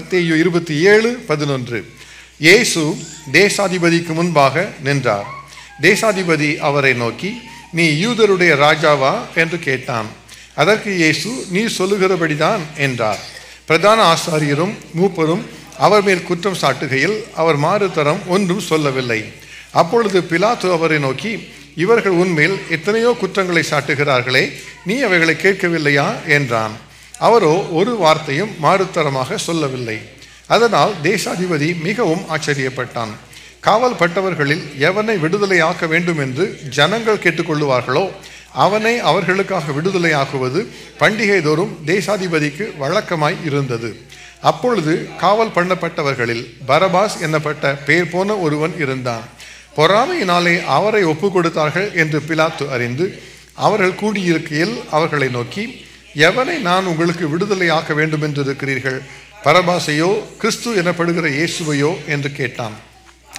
மத்தேயு 27:11. இயேசு தேசாதிபதிக்கு முன்பாக நின்றார். தேசாதிபதி அவரை நோக்கி, நீ யூதருடைய ராஜாவா என்று கேட்டான். அதற்கு இயேசு, நீ சொல்லுகிறபடிதான் என்றார். பிரதான ஆசாரியரும் மூப்பரும் அவர் மேல் குற்றம் சாட்டுகையில் அவர் மாறுதரம் ஒன்றும் சொல்லவில்லை. அப்பொழுது பிலாத்து அவரை நோக்கி, இவர்கள் உன்மேல் எத்தனையோ குற்றங்களை சாட்டுகிறார்களே, நீ அவைகளை கேட்கவில்லையா என்றான். அவரோ ஒரு வார்த்தையும் மாறுதரமாக சொல்லவில்லை. அதனால் தேசாதிபதி மிகவும் ஆச்சரியப்பட்டான். காவல் பட்டவர்களில் எவனை விடுதலையாக்க வேண்டும் என்று ஜனங்கள் கேட்டுக்கொள்ளுவார்களோ அவனை அவர்களுக்காக விடுதலையாக்குவது பண்டிகை தோறும் தேசாதிபதிக்கு வழக்கமாய் இருந்தது. அப்பொழுது காவல் பண்ணப்பட்டவர்களில் பரபாஸ் என்னப்பட்ட பேர் போன ஒருவன் இருந்தான். பொறாமையினாலே அவரை ஒப்பு கொடுத்தார்கள் என்று பிலாத்து அறிந்து அவர்கள் கூடியிருக்கையில் அவர்களை நோக்கி, எவனை நான் உங்களுக்கு விடுதலையாக்க வேண்டும் என்று இருக்கிறீர்கள், பரபாசையோ கிறிஸ்து எனப்படுகிற இயேசுவையோ என்று கேட்டான்.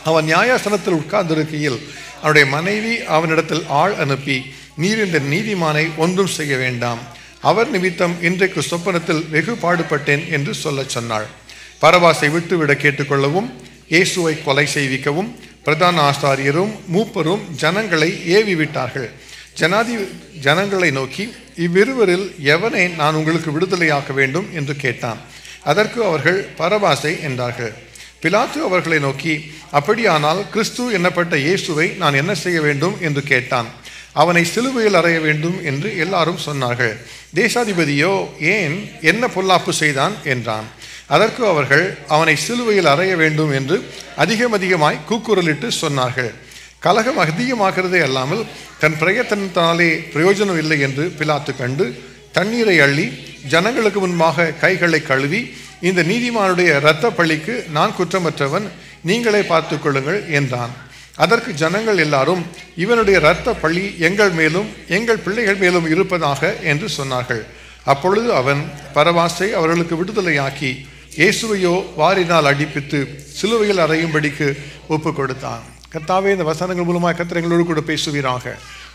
அவன் நியாயாசனத்தில் உட்கார்ந்திருக்கையில் அவனுடைய மனைவி அவனிடத்தில் ஆள் அனுப்பி, நீர் இந்த நீதிமானை ஒன்றும் செய்ய வேண்டாம், அவர் நிமித்தம் இன்றைக்கு சொப்பனத்தில் வெகு பாடுபட்டேன் என்று சொல்ல சொன்னாள். பரபாசை விட்டுவிட கேட்டுக்கொள்ளவும் இயேசுவை கொலை செய்விக்கவும் பிரதான ஆசாரியரும் மூப்பரும் ஜனங்களை ஏவி விட்டார்கள். ஜனங்களை நோக்கி, இவ்விருவரில் எவனை நான் உங்களுக்கு விடுதலையாக்க வேண்டும் என்று கேட்டான். அதற்கு அவர்கள் பரபாசை என்றார்கள். பிலாத்து அவர்களை நோக்கி, அப்படியானால் கிறிஸ்து என்னப்பட்ட இயேசுவை நான் என்ன செய்ய வேண்டும் என்று கேட்டான். அவனை சிலுவையில் அறைய வேண்டும் என்று எல்லாரும் சொன்னார்கள். தேசாதிபதியோ, ஏன், என்ன பொல்லாப்பு செய்தான் என்றான். அதற்கு அவர்கள் அவனை சிலுவையில் அறைய வேண்டும் என்று அதிகமாய் கூக்குரலிட்டு சொன்னார்கள். கலகம் அதிகமாகிறதே அல்லாமல் தன் பிரயத்தனத்தினாலே பிரயோஜனம் இல்லை என்று பிலாத்து கண்டு தண்ணீரை அள்ளி ஜனங்களுக்கு முன்பாக கைகளை கழுவி, இந்த நீதிமானுடைய இரத்த பழிக்கு நான் குற்றமற்றவன், நீங்களே பார்த்து கொள்ளுங்கள் என்றான். அதற்கு ஜனங்கள் எல்லாரும், இவனுடைய இரத்த பழி எங்கள் மேலும் எங்கள் பிள்ளைகள் மேலும் இருப்பதாக என்று சொன்னார்கள். அப்பொழுது அவன் பரபாசை அவர்களுக்கு விடுதலையாக்கி இயேசுவையோ வாரினால் அடிப்பித்து சிலுவையில் அறையும்படிக்கு ஒப்பு கொடுத்தான். கர்த்தாவே, இந்த வசனங்கள் மூலமாக கர்த்தர் எங்களோடு கூட பேசுவீராக.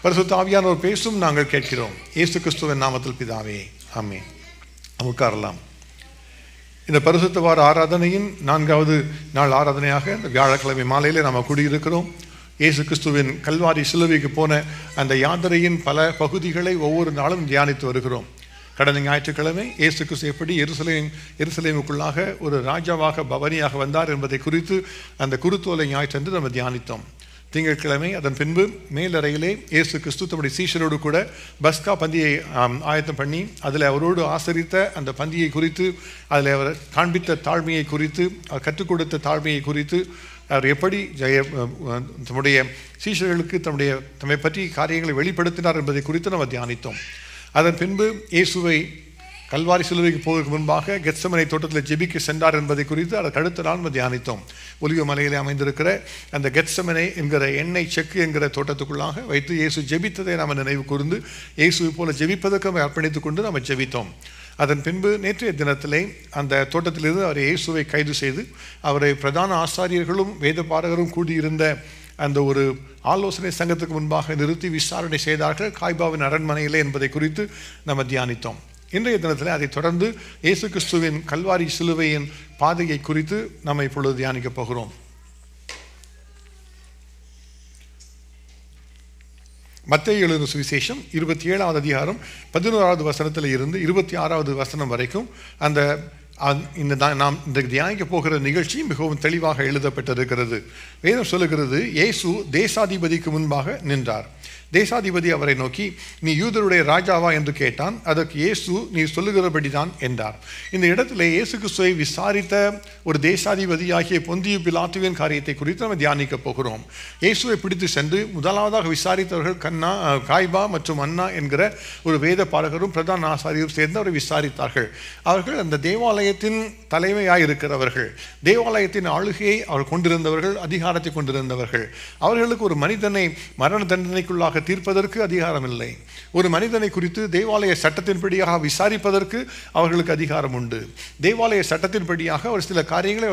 பரிசுத்த ஆவியானவர் பேசும் நாங்கள் கேட்கிறோம். இயேசு கிறிஸ்துவின் நாமத்தில் பிதாவே, ஆமென். உட்காரலாம். இந்த பரிசுத்த வார ஆராதனையின் 4வது நாள் ஆராதனையாக இந்த வியாழக்கிழமை மாலையில் நாம் கூடியிருக்கிறோம். இயேசு கிறிஸ்துவின் கல்வாரி சிலுவைக்கு போன அந்த யாத்திரையின் பல பகுதிகளை ஒவ்வொரு நாளும் தியானித்து வருகிறோம். கடந்த ஞாயிற்றுக்கிழமை இயேசு கிறிஸ்து எப்படி எருசலேமுக்குள்ளாக ஒரு ராஜாவாக பவனியாக வந்தார் என்பதை குறித்து அந்த குருத்தோலை ஞாயிற்றன்று நம்ம தியானித்தோம். திங்கட்கிழமை அதன் பின்பு மேலறையிலே இயேசு கிறிஸ்து தம்முடைய சீஷரோடு கூட பஸ்கா பந்தியை ஆயத்தம் பண்ணி அதில் அவரோடு ஆசரித்த அந்த பந்தியை குறித்து, அதில் அவர் காண்பித்த தாழ்மையை குறித்து, அவர் கற்றுக் கொடுத்த தாழ்மையை குறித்து, அவர் எப்படி தம்முடைய சீஷர்களுக்கு தம்மை பற்றி காரியங்களை வெளிப்படுத்தினார் என்பதை குறித்து நம்ம தியானித்தோம். அதன் பின்பு இயேசுவை கல்வாரி சிலுவைக்கு போவதற்கு முன்பாக கெத்செமனே தோட்டத்தில் ஜெபிக்க சென்றார் என்பதை குறித்து அதற்கு அடுத்த நாள் நம்ம தியானித்தோம். ஒலிவ மலையிலே அமைந்திருக்கிற அந்த கெத்செமனே என்கிற எண்ணெய் செக்கு என்கிற தோட்டத்துக்குள்ளாக வைத்து இயேசு ஜெபித்ததை நாம் நினைவு கூர்ந்து இயேசுவை போல ஜெபிப்பதற்கு நம்ம அர்ப்பணித்துக் கொண்டு நம்ம ஜெபித்தோம். அதன் பின்பு நேற்றைய தினத்திலே அந்த தோட்டத்திலிருந்து அவர் இயேசுவை கைது செய்து அவரை பிரதான ஆசாரியர்களும் வேதபாரகரும் கூடியிருந்த அந்த ஒரு ஆலோசனை சங்கத்துக்கு முன்பாக நிறுத்தி விசாரணை செய்தார்கள் காய்பாவின் அரண்மனையிலே என்பதை குறித்து நம்ம தியானித்தோம். இன்றைய தினத்தில் அதை தொடர்ந்து இயேசு கிறிஸ்துவின் கல்வாரி சிலுவையின் பாதையை குறித்து நம்ம இப்பொழுது தியானிக்கப் போகிறோம். மத்தேயு எழுதின சுவிசேஷம் 27வது அதிகாரம் 11வது வசனத்தில் இருந்து 26வது வசனம் வரைக்கும் நாம் இந்த தியானிக்க போகிற நிகழ்ச்சி மிகவும் தெளிவாக எழுதப்பட்டிருக்கிறது. வேதம் சொல்லுகிறது, இயேசு தேசாதிபதிக்கு முன்பாக நின்றார். தேசாதிபதி அவரை நோக்கி, நீ யூதருடைய ராஜாவா என்று கேட்டான். அதற்கு இயேசு, நீ சொல்லுகிறபடிதான் என்றார். இந்த இடத்துல இயேசு கிறிஸ்துவை விசாரித்த ஒரு தேசாதிபதியாகிய பொந்தியு பிலாத்துவின் காரியத்தை குறித்து நம்ம தியானிக்க போகிறோம். இயேசுவை பிடித்து சென்று முதலாவதாக விசாரித்தவர்கள் காய்பா மற்றும் அன்னா என்கிற ஒரு வேத பாரகரும் பிரதான ஆசாரியரும் சேர்ந்து அவரை விசாரித்தார்கள். அவர்கள் அந்த தேவாலயத்தின் தலைமையாயிருக்கிறவர்கள், தேவாலயத்தின் ஆளுகையை அவர் கொண்டிருந்தவர்கள், அதிகாரத்தை கொண்டிருந்தவர்கள். அவர்களுக்கு ஒரு மனிதனை மரண தண்டனைக்குள்ளாக தீர்ப்பதற்கு அதிகாரம் இல்லை. ஒரு மனிதனை குறித்து தேவாலய சட்டத்தின்படியாக விசாரிப்பதற்கு அவர்களுக்கு அதிகாரம் உண்டு. தேவாலய சட்டத்தின்படியாக ஒரு சில காரியங்களை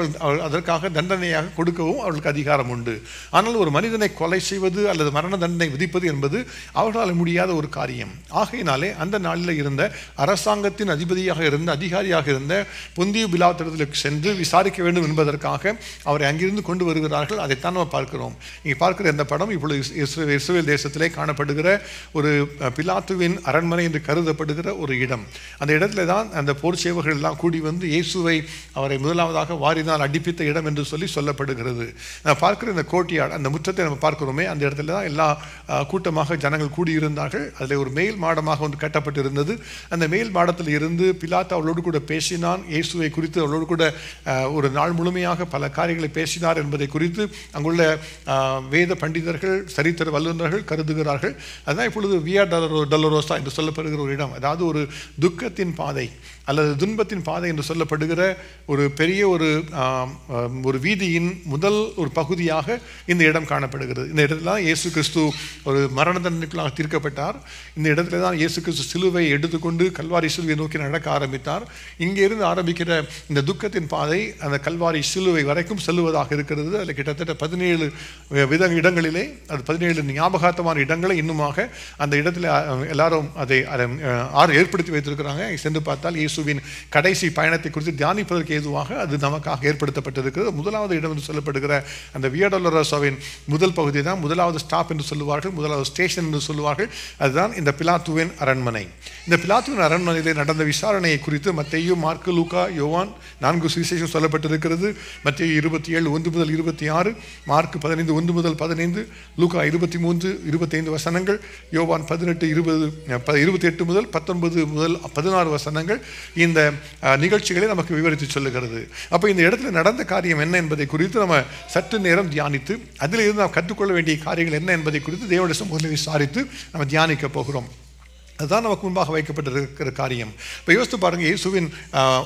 அதற்காக தண்டனையாக கொடுக்கவும் அவர்களுக்கு அதிகாரம் உண்டு. ஆனால் ஒரு மனிதனை கொலை செய்வது அல்லது மரண தண்டனை விதிப்பது என்பது அவர்களால் முடியாத ஒரு காரியம். ஆகையினாலே அந்த நாளில் இருந்த அரசாங்கத்தின் அதிபதியாக இருந்த அதிகாரியாக இருந்த பொந்தியு பிலாத்திடத்திற்கு சென்று விசாரிக்க வேண்டும் என்பதற்காக அவரை அங்கிருந்து கொண்டு வருகிறார்கள். அதைத்தான் நம்ம பார்க்கிறோம். இங்கே பார்க்கிற இந்த படம் இப்பொழுது இஸ்ரவேல் தேசத்திலே காணப்படுகிற ஒரு பிலாத்துவின் அரண்மனை என்று கருதப்படுகிற ஒரு இடம். அந்த இடத்துல தான் அந்த போர் சேவகர்கள் எல்லாம் கூடி வந்து இயேசுவை அவரை முதலாவதாக வாரினால் அடிப்பித்த இடம் என்று சொல்லப்படுகிறது. நான் பார்க்கிற இந்த கோட்டியார் அந்த முற்றத்தை நம்ம பார்க்கிறோமே, அந்த இடத்துல தான் எல்லா கூட்டமாக ஜனங்கள் கூடியிருந்தார்கள். அதில் ஒரு மேல் மாடமாக வந்து கட்டப்பட்டிருந்தது. அந்த மேல் மாடத்தில் இருந்து பிலாத்து அவளோடு கூட பேசினான். இயேசுவை குறித்து அவளோடு கூட ஒரு நாள் முழுமையாக பல காரியங்களை பேசினார் என்பதை குறித்து அங்குள்ள வேத பண்டிதர்கள் சரித்திர வல்லுநர்கள் கருதுகிறார்கள். அதுதான் இப்பொழுது வியா டொலரோசா என்று சொல்லப்படுகிற ஒரு இடம். அதாவது ஒரு துக்கத்தின் பாதை அல்லது துன்பத்தின் பாதை என்று சொல்லப்படுகிற ஒரு பெரிய ஒரு வீதியின் முதல் ஒரு பகுதியாக இந்த இடம் காணப்படுகிறது. இந்த இடத்துல தான் இயேசு கிறிஸ்து ஒரு மரண தண்டனைக்குள்ளாக தீர்க்கப்பட்டார். இந்த இடத்துல தான் இயேசு கிறிஸ்து சிலுவை எடுத்துக்கொண்டு கல்வாரி சிலுவை நோக்கி நடக்க ஆரம்பித்தார். இங்கே இருந்து ஆரம்பிக்கிற இந்த துக்கத்தின் பாதை அந்த கல்வாரி சிலுவை வரைக்கும் செல்லுவதாக இருக்கிறது. அதில் கிட்டத்தட்ட 17 இடங்களிலே அது 17 ஞாபகார்த்தமான இடங்களை இன்னுமாக அந்த இடத்துல எல்லாரும் அதை ஏற்படுத்தி வைத்திருக்கிறாங்க. சென்று பார்த்தால் இயேசுவின் கடைசி பயணத்தை குறித்து தியானிப்பதற்கு ஏதுவாக அது நமக்காக ஏற்படுத்தப்பட்டிருக்கிறது. முதலாவது இடம் என்று சொல்லப்படுகிற அந்த வியா டொலரோசாவின் முதல் பகுதி தான் முதலாவது ஸ்டாப் என்று சொல்லுவார்கள், முதலாவது ஸ்டேஷன் என்று சொல்லுவார்கள். அதுதான் இந்த பிலாத்துவின் அரண்மனை. இந்த பிலாத்துவின் அரண்மனையில் நடந்த விசாரணையை குறித்து மத்தேயு, மார்க்கு, லூக்கா, யோவான் 4 சுவிசேஷம் சொல்லப்பட்டிருக்கிறது. மத்தேயு 27 1 முதல் 26, மார்க்கு 15 1 முதல் 15, லூக்கா 23 25 வசனங்கள், யோவான் 18 28 முதல் 19 முதல் 16 வசனங்கள் இந்த நிகழ்ச்சிகளை நமக்கு விவரித்து சொல்லுகிறது. அப்போ இந்த இடத்துல நடந்த காரியம் என்ன என்பதை குறித்து நம்ம சற்று நேரம் தியானித்து அதிலிருந்து நாம் கற்றுக்கொள்ள வேண்டிய காரியங்கள் என்ன என்பதை குறித்து தேவனுடைய சமூகத்தில் விசாரித்து நம்ம தியானிக்க போகிறோம். அதுதான் நமக்கு முன்பாக வைக்கப்பட்டிருக்கிற காரியம். இப்போ யோசித்து பாருங்கள், இயேசுவின்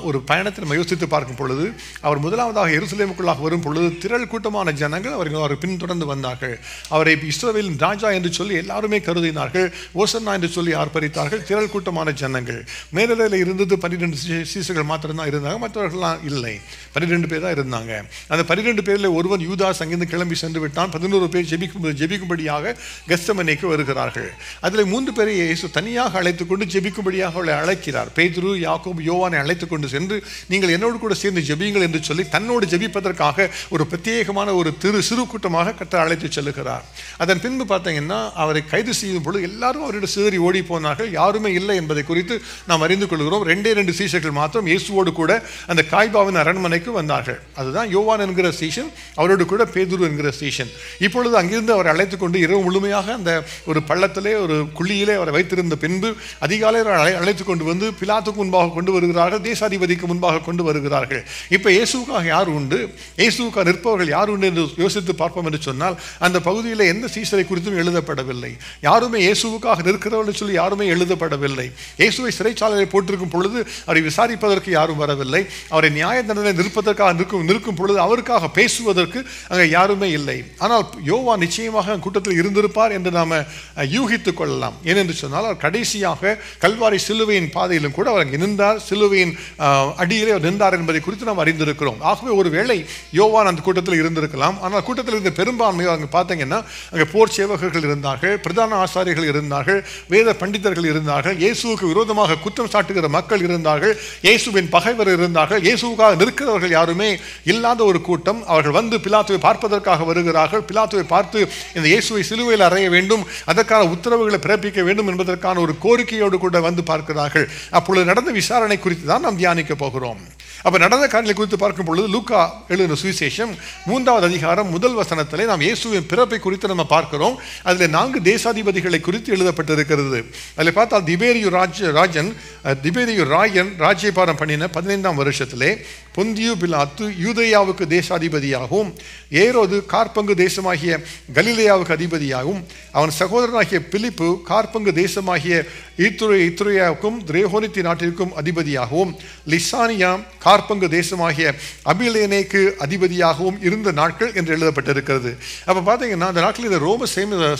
ஒரு பயணத்தை நம்ம யோசித்து பார்க்கும் பொழுது அவர் முதலாவதாக எருசலேமுக்குள்ளாக வரும் பொழுது திரள் கூட்டமான ஜனங்கள் அவரை பின்தொடர்ந்து வந்தார்கள். அவரை இஸ்ரவேலின் ராஜா என்று சொல்லி எல்லாருமே கருதினார்கள். ஓசன்னா என்று சொல்லி ஆர்ப்பரித்தார்கள். திரள் கூட்டமான ஜனங்கள். மேலில் இருந்தது 12 சீசர்கள் மாத்திரம்தான் இருந்தாங்க, மற்றவர்கள்லாம் இல்லை. 12 பேர் தான் இருந்தாங்க. அந்த 12 பேரில் ஒருவன் யூதாஸ் அங்கிருந்து கிளம்பி சென்று விட்டான். 11 பேர் ஜெபிக்கும்படியாக கெத்செமனேக்கு வருகிறார்கள். அதில் 3 பேரை இயேசு தனியாக அழைத்துக் கொண்டு ஜெபிக்கும்படியாக அவளை அழைக்கிறார். பேதுரு, யாக்கோபு, யோவானை அழைத்துக் கொண்டு சென்று நீங்கள் என்னோடு கூட சேர்ந்து ஜெபியுங்கள் என்று சொல்லி தன்னோடு ஜெபிப்பதற்காக ஒரு பிரத்யேகமான ஒரு சிறு கூட்டமாக கர்த்தர் அழைத்து செல்லுகிறார். அதன் பின்பு பார்த்தீங்கன்னா அவரை கைது செய்யும் பொழுது எல்லாரும் அவரிடம் சிதறி ஓடி போனார்கள். யாருமே இல்லை என்பதை குறித்து நாம் அறிந்து கொள்கிறோம். 2 சீஷர்கள் மாத்திரம் இயேசுவோடு கூட அந்த காய்பாவின் அரண்மனைக்கு வந்தார்கள். அதுதான் யோவான் என்கிற சீஷன், அவரோடு கூட பேதுரு என்கிற சீஷன். இப்பொழுது அங்கிருந்து அவரை அழைத்துக் கொண்டு இரவு முழுமையாக அந்த ஒரு பள்ளத்திலே ஒரு குழியிலே அவரை வைத்திருந்த பின்பு அதிகாலையில் அழைத்துக் கொண்டு வந்து பிலாத்துக்கு முன்பாக கொண்டு வருகிறார்கள். தேசாதிபதிக்கு முன்பாக கொண்டு வருகிறார்கள். இப்போ இயேசுக்காக யார் உண்டு, இயேசுக்காக நிற்பவர்கள் யார் உண்டு என்று யோசித்து பார்ப்போம் என்று சொன்னால் அந்த பகுதியில் எந்த சீசரை குறித்தும் எழுதப்படவில்லை. யாருமே இயேசுக்காக நிற்கிறவர்கள் சொல்லி யாருமே எழுதப்படவில்லை. இயேசுவை சிறைச்சாலையை போட்டிருக்கும் பொழுது அவரை விசாரிப்பதற்கு யாரும் வரவில்லை. அவரை நியாய தண்டனை நிற்பதற்காக நிற்கும் பொழுது அவருக்காக பேசுவதற்கு அங்கே யாருமே இல்லை. ஆனால் யோவான் நிச்சயமாக கூட்டத்தில் இருந்திருப்பார் என்று நாம் யூகித்துக் கொள்ளலாம். ஏனென்று சொன்னால் அவர் கடைசியாக கல்வாரி சிலுவையின் பாதையிலும் கூட அவர் அங்கே நின்றார். சிலுவையின் அடியிலே அவர் நின்றார் என்பதை குறித்து நாம் அறிந்திருக்கிறோம். ஆகவே ஒருவேளை யோவான் அந்த கூட்டத்தில் இருந்திருக்கலாம். ஆனால் கூட்டத்தில் இருந்த பெரும்பான்மையோ அங்கே பார்த்தீங்கன்னா அங்கே போர் சேவகர்கள் இருந்தார்கள், பிரதான ஆசாரியர்கள் இருந்தார்கள், வேத பண்டிதர்கள் இருந்தார்கள், இயேசுவுக்கு விரோதமாக குற்றம் சாட்டுகிற மக்கள் இருந்தார்கள், இயேசுவின் பகைவர் இருந்தார்கள். இயேசுவுக்காக நிற்கிறவர்கள் யாருமே இல்லாத ஒரு கூட்டம். அவர்கள் வந்து பிலாத்துவை பார்ப்பதற்காக வருகிறார்கள். பிலாத்துவை பார்த்து இந்த இயேசுவை சிலுவையில் அறைய வேண்டும், அதற்கான உத்தரவுகளை பிறப்பிக்க வேண்டும் என்பதற்கான ஒரு கோரிக்கையோடு கூட வந்து பார்க்கிறார்கள். அப்பொழுது நடந்த விசாரணை குறித்து தான் நாம் தியானிக்க போகிறோம். அப்போ நடந்த காரியங்களை குறித்து பார்க்கும் பொழுது லூக்கா எழுதின சுவிசேஷம் 3வது அதிகாரம் 1 வசனத்திலே நாம் இயேசுவின் பிறப்பை குறித்து நம்ம பார்க்கிறோம். அதில் 4 தேசாதிபதிகளை குறித்து எழுதப்பட்டிருக்கிறது. அதில் பார்த்தால் திபேரியு ராயன் ராஜ்யபாரம் பண்ணின 15ஆம் வருஷத்திலே பொந்தியு பிலாத்து யூதேயாவுக்கு தேசாதிபதியாகவும் ஏரோது கார்பங்கு தேசமாகிய கலிலேயாவுக்கு அதிபதியாகவும் அவன் சகோதரனாகிய பிலிப்பு கார்பங்கு தேசமாகிய இத்துரேயாவுக்கும் திரேகோனித்தி நாட்டிற்கும் அதிபதியாகவும் லிசானியா கார்பங்கு தேசமாகிய அபிலேனேக்கு அதிபதியாகவும் இருந்த நாட்கள் என்று எழுதப்பட்டிருக்கிறது. அப்போ பார்த்தீங்கன்னா அந்த நாட்களில் இந்த ரோம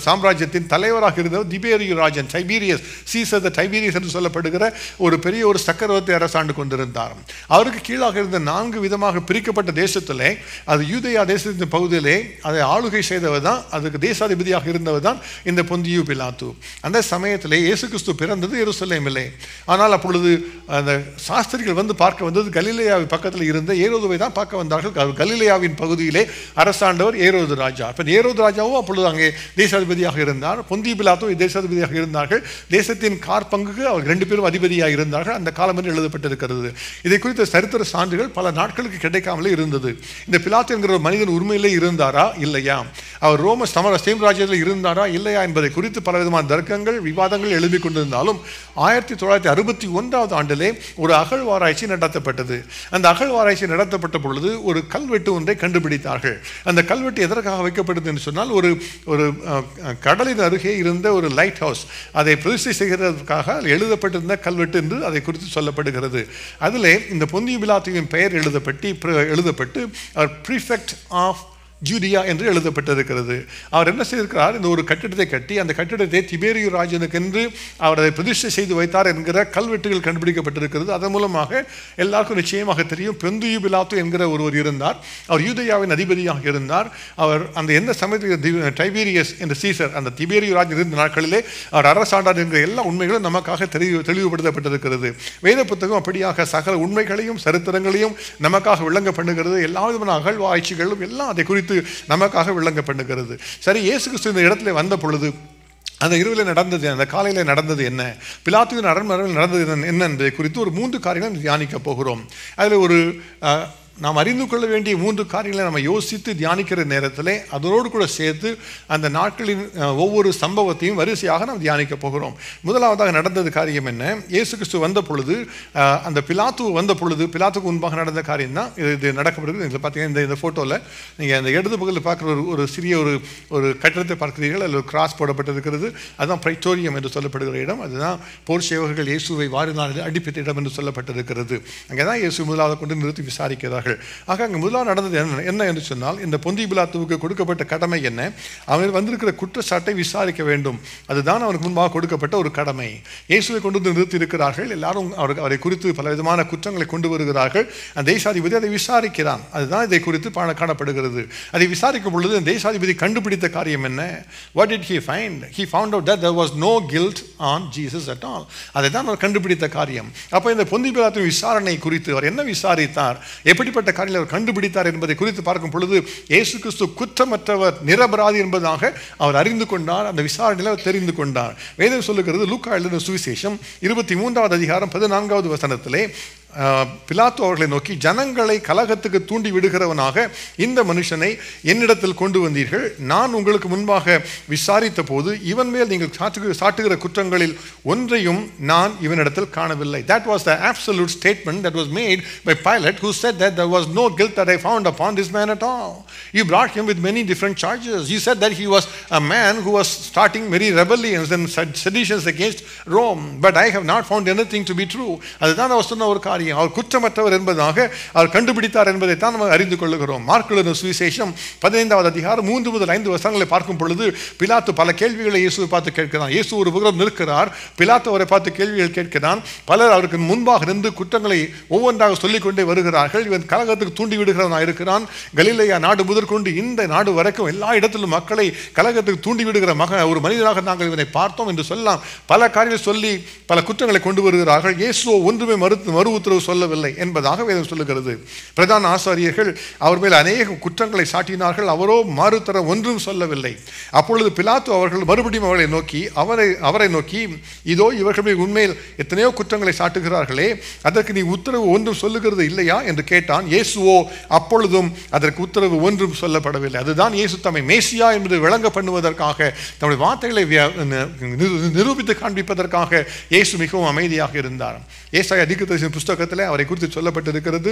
சாம்ராஜ்யத்தின் தலைவராக இருந்தவர் திபேரியு ராஜன், டைபீரியஸ் சீசர் த டைபீரியஸ் என்று சொல்லப்படுகிற ஒரு பெரிய ஒரு சக்கரவர்த்தி அரசாண்டு கொண்டிருந்தார். அவருக்கு கீழாக இருந்த 4 விதமாக பிரிக்கப்பட்ட தேசத்திலே அது யூதேயா தேசத்தின் பகுதியிலே அதை ஆளுகை செய்தவர் தான், அதுக்கு தேசாதிபதியாக இருந்தவர் தான் இந்த பொந்தியு பிலாத்து. அந்த சமயத்திலே இயேசு கிறிஸ்து பிறந்தது எருசலேமிலே. ஆனால் அப்பொழுது அந்த சாஸ்திரிகள் வந்து பார்க்க வந்தது கலிலேயாவின் பக்கத்தில் இருந்த ஏரோதுவை தான் பார்க்க வந்தார்கள். கலிலேயாவின் பகுதியிலே அரசாண்டவர் ஏரோது ராஜா. இப்போ ஏரோது ராஜாவும் அப்பொழுது அங்கே தேசாதிபதியாக இருந்தார். பொந்தியு பிலாத்தும் தேசாதிபதியாக இருந்தார்கள். தேசத்தின் கார்பங்குக்கு அவர் 2 பேரும் அதிபதியாக இருந்தார்கள். அந்த காலம் என்று எழுதப்பட்டிருக்கிறது. இதை குறித்த சரித்திர சான்றுகள் பல நாட்களுக்கு கிடைக்காமலே இருந்தது. இந்த பிலாத்து என்கிற ஒரு மனிதன் உண்மையிலே இருந்தாரா இல்லையா, அவர் ரோம சாம்ராஜ்யத்தில் இருந்தாரா இல்லையா என்பதை குறித்து பலவிதமான தர்க்கங்கள் விவாதங்கள் எழுதி கொண்டிருந்தாலும் 1961 ஆண்டிலே ஒரு அகழ்வாராய்ச்சி நடத்தப்பட்டது. அந்த அகழ்வாராய்ச்சி நடத்தப்பட்ட பொழுது ஒரு கல்வெட்டு ஒன்றை கண்டுபிடித்தார்கள். அந்த கல்வெட்டு எதற்காக வைக்கப்பட்டது என்று சொன்னால் ஒரு கடலின் அருகே இருந்த ஒரு லைட் ஹவுஸ் அதை பிரதிஷ்டை செய்கிறதுக்காக எழுதப்பட்டிருந்த கல்வெட்டு என்று அதை குறித்து சொல்லப்படுகிறது. அதிலே இந்த பொந்தியு பிலாத்துவின் பெயர் எழுதப்பட்டு அவர் ப்ரீஃபெக்ட் ஆஃப் ஜூடியா என்று எழுதப்பட்டிருக்கிறது. அவர் என்ன செய்திருக்கிறார், இந்த ஒரு கட்டிடத்தை கட்டி அந்த கட்டிடத்தை திபேரியு ராஜனுக்கென்று அவர் அதை பிரதிஷ்டை செய்து வைத்தார் என்கிற கல்வெட்டுகள் கண்டுபிடிக்கப்பட்டிருக்கிறது. அதன் மூலமாக எல்லாருக்கும் நிச்சயமாக தெரியும் பொந்தியு பிலாத்து என்கிற ஒருவர் இருந்தார். அவர் யூதேயாவின் அதிபதியாக இருந்தார். அவர் அந்த எந்த சமயத்தில் டைபீரியஸ் என்ற சீசர் அந்த திபேரியு ராஜன் இருந்த நாட்களிலே அவர் அரசாண்டார் என்கிற எல்லா உண்மைகளும் நமக்காக தெளிவுபடுத்தப்பட்டிருக்கிறது. வேத புத்தகம் அப்படியாக சகல உண்மைகளையும் சரித்திரங்களையும் நமக்காக விளங்க பண்ணுகிறது. எல்லா விதமான அகழ்வாய்ச்சிகளும் எல்லாம் அதை குறித்து நமக்காக விளங்க பண்ணுகிறது. சரி, இயேசு கிறிஸ்து இந்த இடத்துல வந்த பொழுது அந்த இரவில் நடந்தது, அந்த காலையில் நடந்தது என்ன, பிலாத்துவின் அரண்மனையில் நடந்தது என்ன என்பதை குறித்து ஒரு 3 காரியங்களை தியானிக்க போகிறோம். அதில் ஒரு நாம் அறிந்து கொள்ள வேண்டிய 3 காரியங்களை நம்ம யோசித்து தியானிக்கிற நேரத்தில் அதனோடு கூட சேர்த்து அந்த நாட்களின் ஒவ்வொரு சம்பவத்தையும் வரிசையாக நாம் தியானிக்க போகிறோம். முதலாவதாக நடந்தது காரியம் என்ன, இயேசு கிறிஸ்து வந்த பொழுது அந்த பிலாத்து வந்த பொழுது பிலாத்துக்கு முன்பாக நடந்த காரியம் தான் இது நடக்கப்படுகிறது. இதில் பார்த்தீங்கன்னா இந்த ஃபோட்டோவில் நீங்கள் அந்த இடது பகுதியில் பார்க்குற ஒரு சிறிய ஒரு கட்டிடத்தை பார்க்கிறீர்கள். அதில் ஒரு கிராஸ் போடப்பட்டிருக்கிறது. அதுதான் பிரைட்டோரியம் என்று சொல்லப்படுகிற இடம். அதுதான் போர் சேவகர்கள் இயேசுவை வாரினால் அடிப்பித்த இடம் என்று சொல்லப்பட்டிருக்கிறது. அங்கே தான் இயேசு முதலாவது கொண்டு நிறுத்தி விசாரிக்கிறார்கள். ஆக அங்கே முதலாக நடந்தது என்ன என்று சொன்னால், இந்த பொந்தியு பிலாத்துவுக்கு கொடுக்கப்பட்ட கடமை என்ன, அவன் வந்திருக்கிற குற்றச்சாட்டை விசாரிக்க வேண்டும். அதுதான் அவனுக்கு முன்பாக கொடுக்கப்பட்ட ஒரு கடமை. இயேசுவை கொண்டு வந்து நிறுத்தி இருக்கிறார்கள். எல்லாரும் அவரை குறித்து பலவிதமான குற்றங்களை கொண்டு வருகிறார்கள். அந்த தேசாதிபதி அதை விசாரிக்கிறான். அதுதான் இதை குறித்து காணப்படுகிறது. அதை விசாரிக்கும் பொழுது அந்த தேசாதிபதி கண்டுபிடித்த காரியம் என்ன, what did he find? He found out that there was no guilt on Jesus at all. அதை தான் அவர் கண்டுபிடித்த காரியம். அப்போ இந்த பொந்தியு பிலாத்துவின் விசாரணை குறித்து அவர் என்ன விசாரித்தார், எப்படி காரியங்களை அவர் கண்டுபிடித்தார் என்பதை குறித்து பார்க்கும் பொழுது இயேசு கிறிஸ்து குற்றமற்றவர் நிரபராதி என்பதாக அவர் அறிந்து கொண்டார். அந்த விசாரணையில் அவர் தெரிந்து கொண்டார். வேதம் சொல்லுகிறது, லூக்கா எழுதின சுவிசேஷம் 23வது அதிகாரம் 14வது வசனத்திலே பிலாத்து அவர்களை நோக்கி, ஜனங்களை கலகத்துக்கு தூண்டி விடுகிறவனாக இந்த மனுஷனை என்னிடத்தில் கொண்டு வந்தீர்கள். நான் உங்களுக்கு முன்பாக விசாரித்த போது இவன் மேல் நீங்கள் சாட்டுகிற குற்றங்களில் ஒன்றையும் நான் இவனிடத்தில் காணவில்லை. That was the absolute statement that was made by Pilate, who said that there was no guilt that I found upon this man at all. You brought him with many different charges. You said that he was a man who was starting many rebellions and seditions against Rome, but I have not found anything to be true. அதுதான் அவர் சொன்ன ஒரு காரியம். அவர் குற்றமற்றவர் என்பதாக அவர் கண்டுபிடித்தார் என்பதை தான் நம்ம அறிந்து கொள்ளுகிறோம். மார்க் எழுதின சுவிசேஷம் 15வது அதிகாரம் 3 முதல் 5 வசனங்களை பார்க்கும் பொழுது பிலாத்து பல கேள்விகளை இயேசுவை பார்த்து கேட்கிறான். இயேசு ஒரு புறம் நிற்கிறார். பிலாத்து அவரை பார்த்து கேள்விகள் கேட்கிறான். பலர் அவருக்கு முன்பாக நின்று குற்றங்களை ஒவ்வொன்றாக சொல்லிக்கொண்டே வருகிறார்கள். இவன் கலகத்துக்கு தூண்டி விடுகிறவனாக இருக்கிறான். கலிலேயா நாடு முதற்கொண்டு இந்த நாடு வரைக்கும் எல்லா இடத்திலும் மக்களை கலகத்துக்கு தூண்டி விடுகிற ஒரு மனிதனாக நாங்கள் இவனை பார்த்தோம் என்று சொல்லலாம். பல காரியங்கள் சொல்லி பல குற்றங்களை கொண்டு வருகிறார்கள். இயேசுவோ ஒன்றுமே மறு உத்தரவு சொல்லவில்லை என்பதாக வேதம் சொல்லுகிறது. பிரதான ஆசாரியர்கள் அவர் மேல் அநேக குற்றங்களை சாட்டினார்கள். அவரோ மறுதர ஒன்றும் சொல்லவில்லை. அப்பொழுது பிலாத்து அவர்கள் மறுபடியும் அவரை நோக்கி இதோ இவர்கள் உண்மையில் எத்தனையோ குற்றங்களை சாட்டுகிறார்களே, அதற்கு நீ உத்தரவு ஒன்றும் சொல்லுகிறது இல்லையா என்று கேட்டான். இயேசுவோ அப்பொழுதும் அதற்கு உத்தரவு ஒன்றும் சொல்லப்படவில்லை. அதுதான் இயேசு தம்மை மேசியா என்பது விளங்க பண்ணுவதற்காக தம்முடைய வார்த்தைகளை நிரூபித்து காண்பிப்பதற்காக இயேசு மிகவும் அமைதியாக இருந்தார். ஏசாயா தீர்க்கதரிசியின் புஸ்தகத்தில் அவரை குறித்து சொல்லப்பட்டிருக்கிறது,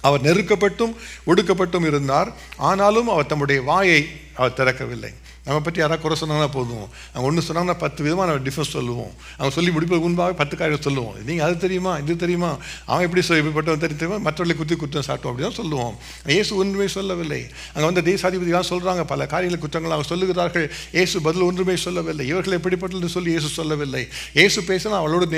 அவர் நெருக்கப்பட்டும் ஒடுக்கப்பட்டும் இருந்தார், ஆனாலும் அவர் தம்முடைய வாயை அவர் திறக்கவில்லை. நம்ம பற்றி யாராவது குறை சொன்னாங்கன்னா போதும், அவங்க ஒன்று சொன்னாங்கன்னா 10 விதமாக நம்ம டிஃபரன்ஸ் சொல்லுவோம். அவங்க சொல்லி முடிப்பது முன்பாக 10 காரியம் சொல்லுவோம். நீங்கள் அது தெரியுமா, இது தெரியுமா, அவன் எப்படி இப்படிப்பட்டவன் தெரியுமா, மற்றவர்களை குற்றம் சாட்டும் அப்படி தான் சொல்லுவோம். இயேசு ஒன்றுமே சொல்லவில்லை. அங்கே வந்து தேசாதிபதியாக சொல்கிறாங்க, பல காரியங்கள் குற்றங்களாக சொல்லுகிறார்கள். இயேசு பதில் ஒன்றுமே சொல்லவில்லை. இவர்கள் எப்படிப்பட்டது சொல்லி இயேசு சொல்லவில்லை. இயேசு பேசினா அவளோடு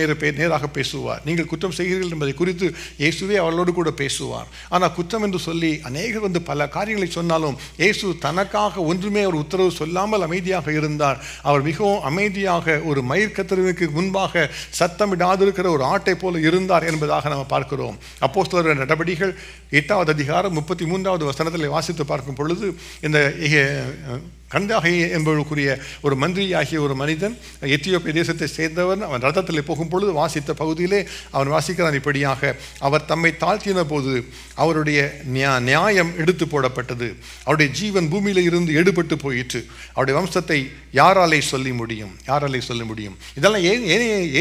நேராக பேசுவார். நீங்கள் குற்றம் செய்கிறீர்கள் என்பதை குறித்து இயேசுவே அவளோடு கூட பேசுவார். ஆனால் குற்றம் என்று சொல்லி அநேகர் வந்து பல காரியங்களை சொன்னாலும் இயேசு தனக்காக ஒன்றுமே ஒரு உத்தரவு சொல்லாமல் அமைதியாக இருந்தார். அவர் மிகவும் அமைதியாக ஒரு மயிர்கத்தரிவுக்கு முன்பாக சத்தமிடாதிருக்கிற ஒரு ஆட்டை போல இருந்தார் என்பதாக நாம் பார்க்கிறோம். அப்போஸ்தலர் நடபடிகள் 8வது அதிகாரம் 33வது வசனத்தில் வாசித்து பார்க்கும் பொழுது, இந்த கந்தாகை என்பவருக்குரிய ஒரு மந்திரி ஆகிய ஒரு மனிதன் எத்தியோப்பிய தேசத்தை சேர்ந்தவன், அவன் ரதத்தில் போகும் பொழுது வாசித்த பகுதியிலே அவன் வாசிக்கிறான் இப்படியாக, அவர் தம்மை தாழ்த்தின போது அவருடைய நியாயம் எடுத்து போடப்பட்டது, அவருடைய ஜீவன் பூமியில இருந்து எடுபட்டு போயிற்று, அவருடைய வம்சத்தை யாராலே சொல்லி முடியும், யாராலே சொல்ல முடியும். இதெல்லாம்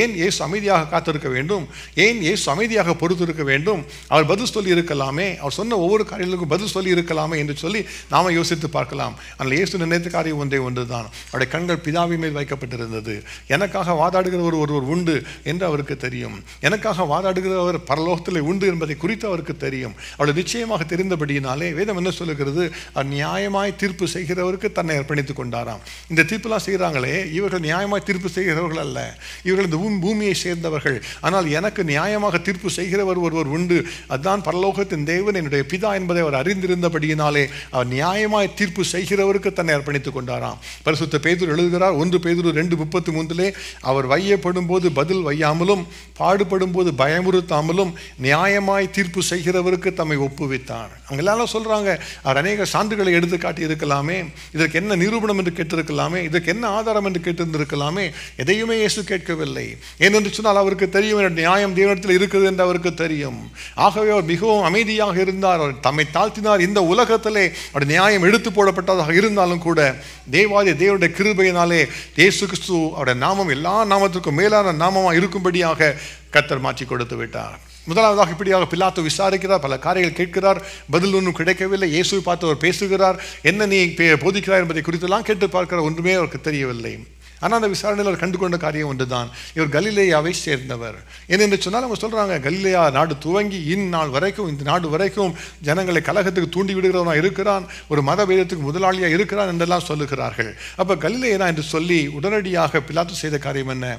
ஏன் இயேசு அமைதியாக காத்திருக்க வேண்டும், ஏன் இயேசு அமைதியாக பொறுத்திருக்க வேண்டும், அவர் பதில் சொல்லி இருக்கலாமே, அவர் சொன்ன ஒவ்வொரு காரியங்களுக்கும் பதில் சொல்லி இருக்கலாமே என்று சொல்லி நாம யோசித்து பார்க்கலாம். ஆனால் இயேசு நினைத்த காரியம் ஒன்றுதான், அவருடைய கண்கள் பிதாவின் மேல் வைக்கப்பட்டிருந்தது. எனக்காக வாதாடுகிறவர் ஒருவர் உண்டு என்று அவருக்கு தெரியும், எனக்காக வாதாடுகிறவர் பரலோகத்தில் உண்டு என்பதை குறித்து அவருக்கு தெரியும். அவருடைய நிச்சயமாக தெரிந்தபடியினாலே வேதம் என்ன சொல்லுகிறது, நியாயமாய் தீர்ப்பு செய்கிறவருக்கு தன்னை அர்ப்பணித்துக் கொண்டாராம். இந்த தீர்ப்புலாம் செய்கிறாங்களே, இவர்கள் நியாயமாய் தீர்ப்பு செய்கிறவர்கள் அல்ல, இவர்கள் இந்த பூமியை சேர்ந்தவர்கள். ஆனால் எனக்கு நியாயமாக தீர்ப்பு செய்கிறவர் ஒருவர் உண்டு, அதுதான் பரலோகத்தின் தேவன் என்னுடைய பிதா என்பதை அவர் அறிந்திருந்தபடியினாலே அவர் நியாயமாய் தீர்ப்பு செய்கிறவருக்கு தன்னை அர்ப்பணித்துக் கொண்டாராம். பரிசுத்த பேதுரு எழுதுகிறார், 1 பேதுரு 2:33, அவர் வையப்படும் போது பதில் வையாமலும் பாடுபடும் போது பயமுறுத்தாமலும் நியாயமாய் தீர்ப்பு செய்கிறவருக்கு தம்மை ஒப்புவித்தார். அங்கெல்லாம் சொல்றாங்க, அவர் அநேக சான்றுகளை எடுத்து காட்டி இருக்கலாமே, இதற்கு என்ன நிரூபணம் என்று கேட்டிருக்கலாமே, இதற்கு என்ன ஆதாரம் என்று கேட்டிருந்திருக்கலாமே, எதையுமே இயேசு கேட்கவில்லை. ஏனென்று சொன்னால் அவருக்கு தெரியும் நியாயம் தேவனிடத்தில் இருக்கிறது என்று அவருக்கு தெரியும். ஆகவே அவர் மிகவும் அமைதியாக இருந்தார், அவர் தம்மை தாழ்த்தினார். இந்த உலகத்திலே அவர் நியாயம் எடுத்து போடப்பட்டதாக இருந்தாலும் கூட தேவனுடைய கிருபையினாலே இயேசு கிறிஸ்து அவருடைய நாமம் எல்லா நாமத்திற்கும் மேலான நாமமாக இருக்கும்படியாக கர்த்தர் மாற்றி கொடுத்து விட்டார். முதலாவதாக இப்படியாக பிலாத்து விசாரிக்கிறார், பல காரியங்கள் கேட்கிறார், பதில் ஒன்றும் கிடைக்கவில்லை. இயேசுவை பார்த்து அவர் பேசுகிறார், என்ன நீ போதிக்கிறார் என்பதை குறித்தெல்லாம் கேட்டு பார்க்கிறார், ஒன்றுமே அவருக்கு தெரியவில்லை. ஆனால் அந்த விசாரணையில் அவர் கண்டுகொண்ட காரியம் ஒன்றுதான், இவர் கலிலேயாவை சேர்ந்தவர். ஏனென்று சொன்னால் அவங்க சொல்கிறாங்க, கலிலேயா நாடு துவங்கி இந்நாள் வரைக்கும், இந்த நாடு வரைக்கும் ஜனங்களை கலகத்துக்கு தூண்டி விடுகிறவனாக இருக்கிறான், ஒரு மத வேதத்துக்கு முதலாளியாக இருக்கிறான் என்றெல்லாம் சொல்லுகிறார்கள். அப்போ கலிலேயா என்று சொல்லி உடனடியாக பிலாத்து செய்த காரியம் என்ன,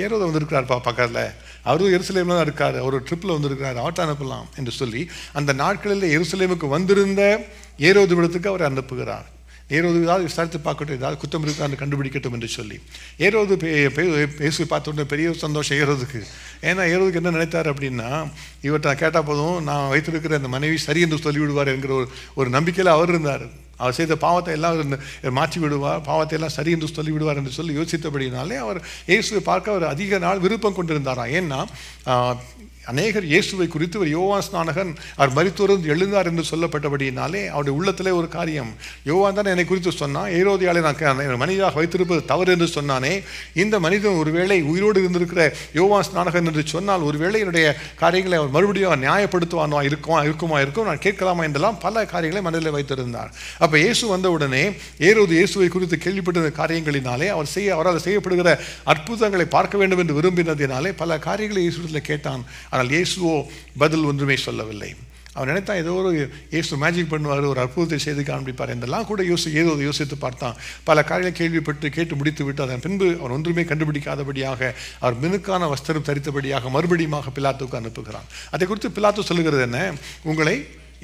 ஏரோது வந்திருக்கிறார் பக்கத்தில், அவரும் எருசலேமில் தான் இருக்கார், அவர் ட்ரிப்பில் வந்திருக்கிறார், அவர்கிட்ட அனுப்பலாம் என்று சொல்லி அந்த நாட்களில் எருசலேமுக்கு வந்திருந்த ஏரோது விடத்துக்கு அவர் அனுப்புகிறார். ஏரோது ஏதாவது விசாரித்து பார்க்கட்டும், ஏதாவது குற்றம் இருக்கான்னு கண்டுபிடிக்கட்டும் என்று சொல்லி. ஏரோது இயேசுவை பார்த்த உடனே பெரிய சந்தோஷம் ஏரோதுக்கு. ஏன்னா ஏரோதுக்கு என்ன நினைத்தார் அப்படின்னா, இவர்கிட்ட கேட்டால் போதும் நான் வைத்திருக்கிற அந்த மனைவி சரி என்று சொல்லிவிடுவார் என்கிற ஒரு நம்பிக்கையில் அவர் இருந்தார். அவர் செய்த பாவத்தை எல்லாம் மாற்றி விடுவார், பாவத்தை எல்லாம் சரி என்று சொல்லிவிடுவார் என்று சொல்லி யோசித்தபடினாலே அவர் இயேசுவை பார்க்க அவர் அதிக நாள் விருப்பம் கொண்டிருந்தாராம். ஏன்னா அநேகர் இயேசுவை குறித்து ஒரு யோவான் ஸ்நானகன் அவர் மரித்தோருந்து எழுந்தார் என்று சொல்லப்பட்டபடியினாலே அவருடைய உள்ளத்திலே ஒரு காரியம், யோவான் தான் என்னை குறித்து சொன்னான், ஏரோதியாலே நான் மனிதராக வைத்திருப்பது தவறு என்று சொன்னானே, இந்த மனிதன் ஒருவேளை உயிரோடு இருந்திருக்கிற யோவான் ஸ்நானகன் என்று சொன்னால் ஒருவேளை என்னுடைய காரியங்களை அவர் மறுபடியும் நியாயப்படுத்துவானோ இருக்குமா நான் கேட்கலாமா என்றெல்லாம் பல காரியங்களை மனதில் வைத்திருந்தார். அப்போ இயேசு வந்த உடனே ஏரோது இயேசுவை குறித்து கேள்விப்பட்ட காரியங்களினாலே அவரால் செய்யப்படுகிற அற்புதங்களை பார்க்க வேண்டும் என்று விரும்பினதினாலே பல காரியங்களை இயேசுவில் கேட்டான். ஆனால் இயேசுவோ பதில் ஒன்றுமே சொல்லவில்லை. அவன் நினைத்தான் ஏதோ ஒரு இயேசு மேஜிக் பண்ணுவார், ஒரு அற்புதத்தை செய்து காண்பிப்பார் என்றெல்லாம் கூட ஏதோ யோசித்து பார்த்தான். பல காரியங்களை கேள்விப்பட்டு கேட்டு முடித்து விட்டு அதன் பின்பு அவன் ஒன்றுமே கண்டுபிடிக்காதபடியாக அவர் மினுக்கான வஸ்திரம் தரித்தபடியாக மறுபடியும் பிலாத்துக்கு அனுப்புகிறான். அதை குறித்து பிலாத்து சொல்லுகிறது என்ன, உங்களை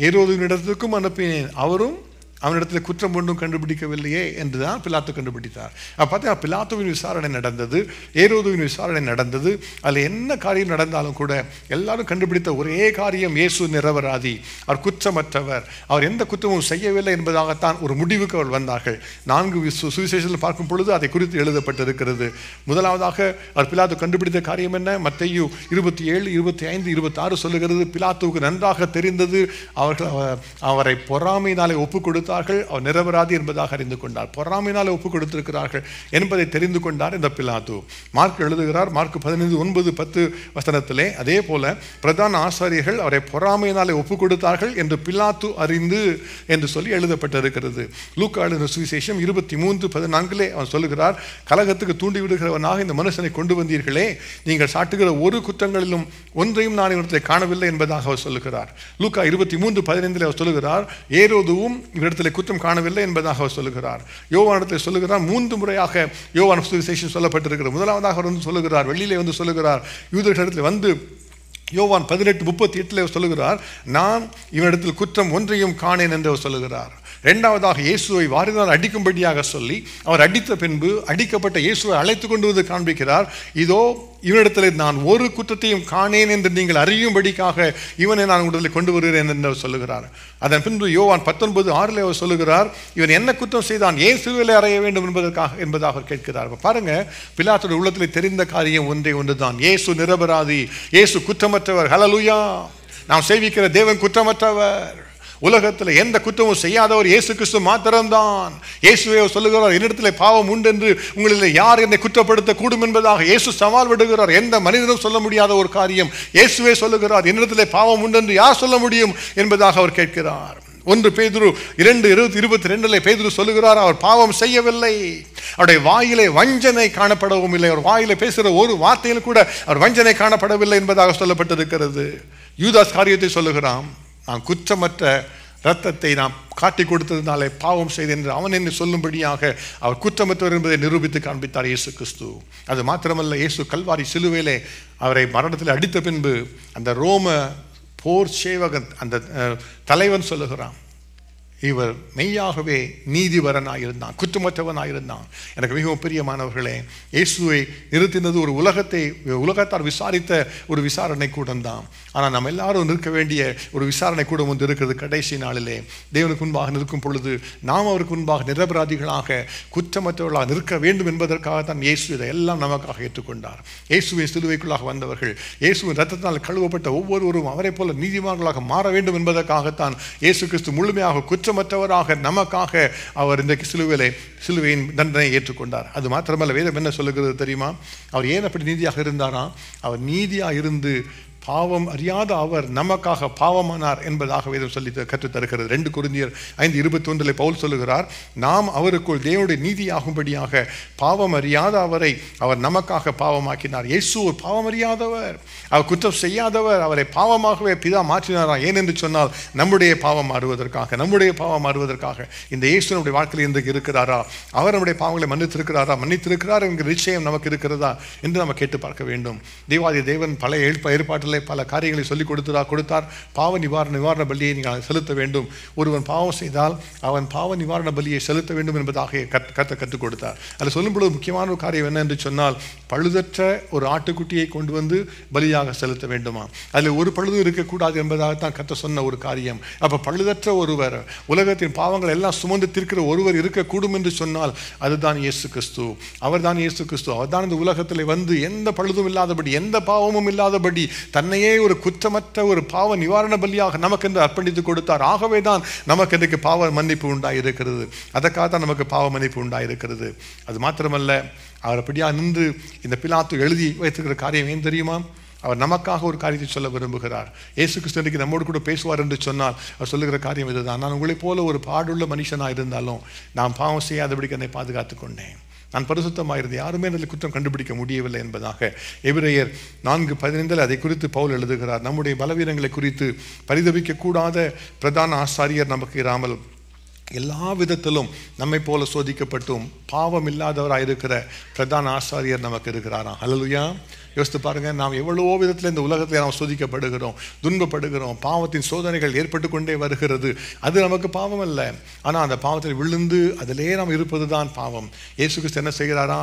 ஏரோதினிடத்துக்கும் அனுப்பினேன், அவரும் அவனிடத்தில் குற்றம் ஒன்றும் கண்டுபிடிக்கவில்லையே என்றுதான் பிலாத்து கண்டுபிடித்தார். பார்த்தா பிலாத்துவின் விசாரணை நடந்தது, ஏரோதுவின் விசாரணை நடந்தது. அதில் என்ன காரியம் நடந்தாலும் கூட எல்லாரும் கண்டுபிடித்த ஒரே காரியம், இயேசு நிரபராதி, அவர் குற்றமற்றவர், அவர் எந்த குற்றமும் செய்யவில்லை என்பதாகத்தான் ஒரு முடிவுக்கு அவர் வந்தார்கள். 4 சுவிசேஷத்தில் பார்க்கும் பொழுது அதை குறித்து எழுதப்பட்டிருக்கிறது. முதலாவதாக அவர் பிலாத்து கண்டுபிடித்த காரியம் என்ன, மத்தேயு 27, 25, 26 சொல்லுகிறது, பிலாத்துவுக்கு நன்றாக தெரிந்தது அவரை பொறாமையினாலே ஒப்பு கொடுத்தார், கொடுத்தார்கள், அவர் நிரபராதி என்பதாக அறிந்து கொண்டார். பொறாமையினால் ஒப்பு கொடுத்திருக்கிறார்கள் என்பதை தெரிந்து கொண்டார் இந்த பிலாத்து. மார்க் எழுதுகிறார், மார்க் 15:9-10 வசனத்திலே, அதே போல பிரதான ஆசாரியர்கள் அவரை பொறாமையினாலே ஒப்பு கொடுத்தார்கள் என்று பிலாத்து அறிந்து என்று சொல்லி எழுதப்பட்டிருக்கிறது. லூக்கா எழுதின சுவிசேஷம் 23:14 அவன் சொல்லுகிறார், கலகத்துக்கு தூண்டி விடுகிறவனாக இந்த மனுஷனை கொண்டு வந்தீர்களே, நீங்கள் சாட்டுகிற ஒரு குற்றங்களிலும் ஒன்றையும் நான் இவரிடத்தில் காணவில்லை என்பதாக அவர் சொல்லுகிறார். லூக்கா 23:15 அவர் சொல்லுகிறார், ஏரோதுவும் இவரிடத்தில் குற்றம் காணவில்லை என்பதாக அவர் சொல்லுகிறார். யோவானிடத்தில் சொல்லுகிறார், 3 முறையாக யோவான் சுவிசேஷம் சொல்லப்பட்டிருக்கிறது. முதலாவதாக அவர் வந்து சொல்லுகிறார், வெளியிலே வந்து சொல்லுகிறார், யூதர்களிடத்தில் வந்து யோவான் 18:38 சொல்லுகிறார், நான் இவனிடத்தில் குற்றம் ஒன்றையும் காணேன் என்று அவர் சொல்லுகிறார். இரண்டாவதாக இயேசுவை வாரினால் அடிக்கும்படியாக சொல்லி அவர் அடித்த பின்பு அடிக்கப்பட்ட இயேசுவை அழைத்து கொண்டு வந்து காண்பிக்கிறார், இதோ இவனிடத்தில் நான் ஒரு குற்றத்தையும் காணேன் என்று நீங்கள் அறியும்படிக்காக இவனை நான் உடலில் கொண்டு வருகிறேன் என்று அவர் சொல்லுகிறார். அதன் பின்பு யோவான் 19:6 அவர் சொல்லுகிறார், இவன் என்ன குற்றம் செய்தான், ஏன் சிலுவையிலே அறைய வேண்டும் என்பதாக அவர் கேட்கிறார். பாருங்க, பிலாத்துடைய உள்ளத்தில் தெரிந்த காரியம் ஒன்றே ஒன்றுதான், இயேசு நிரபராதி, இயேசு குற்றமற்றவர். ஹல்லேலூயா! நாம் சேவிக்கிற தேவன் குற்றமற்றவர். உலகத்தில் எந்த குற்றமும் செய்யாதவர் இயேசு கிறிஸ்து மாத்திரம்தான். இயேசுவே சொல்லுகிறார், என்னிடத்தில் பாவம் உண்டு என்று உங்களில் யார் என்னை குற்றப்படுத்த கூடும் என்பதாக இயேசு சவால் விடுகிறார். எந்த மனிதனும் சொல்ல முடியாத ஒரு காரியம் இயேசுவே சொல்லுகிறார், என்னிடத்தில் பாவம் உண்டு என்று யார் சொல்ல முடியும் என்பதாக அவர் கேட்கிறார். 1 பேதுரு 2:22 பேதுரு சொல்லுகிறார், அவர் பாவம் செய்யவில்லை, அவருடைய வாயிலே வஞ்சனை காணப்படவும் இல்லை, அவர் வாயிலே பேசுகிற ஒரு வார்த்தையில் கூட அவர் வஞ்சனை காணப்படவில்லை என்பதாக சொல்லப்பட்டிருக்கிறது. யூதாஸ் காரியத்தை சொல்லுகிறான், நான் குற்றமற்ற இரத்தத்தை நாம் காட்டி கொடுத்ததினாலே பாவம் செய்தேன் என்று அவன் என்று சொல்லும்படியாக அவர் குற்றமற்றவர் என்பதை நிரூபித்து காண்பித்தார் இயேசு கிறிஸ்து. அது மாத்திரமல்ல, இயேசு கல்வாரி சிலுவையிலே அவரை மரணத்தில் அடித்த பின்பு அந்த ரோம போர் சேவகன் அந்த தலைவன் சொல்லுகிறான், இவர் மெய்யாகவே நீதிபரனாயிருந்தான், குற்றமற்றவனாயிருந்தான். எனக்கு மிகவும் பிரியமானவர்களே, இயேசுவை நிறுத்தினது ஒரு உலகத்தார் விசாரித்த ஒரு விசாரணை கூடம் தான். ஆனால் நம்ம எல்லாரும் நிற்க வேண்டிய ஒரு விசாரணை கூடம் ஒன்று இருக்கிறது. கடைசி நாளிலே தேவனுக்கு முன்பாக நிற்கும் பொழுது நாம் அவருக்கு முன்பாக நிரபராதிகளாக குற்றமற்றவர்களாக நிற்க வேண்டும் என்பதற்காகத்தான் இயேசு இதையெல்லாம் நமக்காக ஏற்றுக்கொண்டார். இயேசுவின் சிலுவைக்குள்ளாக வந்தவர்கள், இயேசுவின் இரத்தத்தினால் கழுவப்பட்ட ஒவ்வொருவரும் அவரை போல நீதிமான்களாக மாற வேண்டும் என்பதற்காகத்தான் இயேசு கிறிஸ்து முழுமையாக குற்றமற்றவராக நமக்காக அவர் இன்றைக்கு சிலுவையின் தண்டனை ஏற்றுக்கொண்டார். அது மாத்திரமல்ல, வேதம் என்ன சொல்லுகிறது தெரியுமா? அவர் ஏன் அப்படி நீதியாக இருந்தாரா? அவர் நீதியாக இருந்து பாவம் அறியாத அவர் நமக்காக பாவமானார் என்பதாக வேதம் சொல்லி கற்றுத்தருகிறது. 2 கொரிந்தியர் 5:21 பவுல் சொல்லுகிறார், நாம் அவருக்குள் தேவனுடைய நீதியாகும்படியாக பாவம் அறியாத அவரை அவர் நமக்காக பாவமாக்கினார். இயேசு ஒரு பாவம் அறியாதவர், அவர் குற்றம் செய்யாதவர், அவரை பாவமாகவே பிதா மாற்றினாரா? ஏனென்று சொன்னால் நம்முடைய பாவம் மாறுவதற்காக இந்த இயேசு நம்முடைய வாழ்க்கையில் இன்றைக்கு இருக்கிறாரா? அவர் நம்முடைய பாவங்களை மன்னித்திருக்கிறார் என்கிற நிச்சயம் நமக்கு இருக்கிறதா என்று நம்ம கேட்டு பார்க்க வேண்டும். தேவாதி தேவன் பழைய ஏற்பாட்டில் பல காரியங்களை சொல்லிக் கொடுத்தார். பாவ நிவாரண பலியை நீங்கள் செலுத்த வேண்டும். ஒருவன் பாவம் செய்தால் அவன் பாவ நிவாரண பலியை செலுத்த வேண்டும் என்பதாக கற்றுக் கொடுத்தார். அதில் சொல்லும் பொழுது முக்கியமான ஒரு காரியம் என்ன என்று சொன்னால், பழுதற்ற ஒரு ஆட்டுக்குட்டியை கொண்டு வந்து பலியாக செலுத்த வேண்டுமா? அதில் ஒரு பழுது இருக்கக்கூடாது என்பதாகத்தான் கத்த சொன்ன ஒரு காரியம். அப்போ பழுதற்ற ஒருவர், உலகத்தின் பாவங்கள் எல்லாம் சுமந்து தீர்க்கிற ஒருவர் இருக்கக்கூடும் என்று சொன்னால் அதுதான் இயேசு கிறிஸ்து. அவர்தான் இயேசு கிறிஸ்து. அவர்தான் இந்த உலகத்தில் வந்து எந்த பழுதும் இல்லாதபடி, எந்த பாவமும் இல்லாதபடி தன்னையே ஒரு குற்றமற்ற ஒரு பாவ நிவாரண பலியாக நமக்கு என்று அர்ப்பணித்து கொடுத்தார். ஆகவே தான் நமக்கு இன்றைக்கு பாவ மன்னிப்பு உண்டாயிருக்கிறது. அதற்காக தான் நமக்கு பாவ மன்னிப்பு உண்டாயிருக்கிறது. அது மாத்திரமல்ல, அவர் அப்படியாக நின்று இந்த பிலாத்து எழுதி வைத்திருக்கிற காரியம் ஏன் தெரியுமா? அவர் நமக்காக ஒரு காரியத்தை சொல்ல விரும்புகிறார். இயேசு கிறிஸ்து இன்றைக்கு நம்மோடு கூட பேசுவார் என்று சொன்னால் அவர் சொல்லுகிற காரியம் இதுதான், நான் உங்களைப் போல ஒரு பாடுள்ள மனுஷனாக இருந்தாலும் நான் பாவம் செய்யாதபடிக்கு என்னை பாதுகாத்துக் கொண்டேன். நான் பரிசுத்தமாக இருந்தேன், யாருமே அதில் குற்றம் கண்டுபிடிக்க முடியவில்லை என்பதாக எபிரேயர் 4:15 அதை குறித்து பவுல் எழுதுகிறார். நம்முடைய பலவீனங்களை குறித்து பரிதபிக்கக்கூடாத பிரதான ஆசாரியர் நமக்கு இராமல் எல்லா விதத்திலும் நம்மை போல சோதிக்கப்பட்டும் பாவம் இல்லாதவராயிருக்கிற பிரதான ஆசாரியர் நமக்கு இருக்கிறாராம். ஹல்லேலூயா! யோசித்து பாருங்கள், நாம் எவ்வளவோ விதத்தில் இந்த உலகத்தில் நாம் சோதிக்கப்படுகிறோம், துன்பப்படுகிறோம், பாவத்தின் சோதனைகள் ஏற்பட்டு கொண்டே வருகிறது. அது நமக்கு பாவம் அல்ல, ஆனால் அந்த பாவத்தில் விழுந்து அதிலே நாம் இருப்பது தான் பாவம். இயேசு கிறிஸ்து என்ன செய்கிறாரா?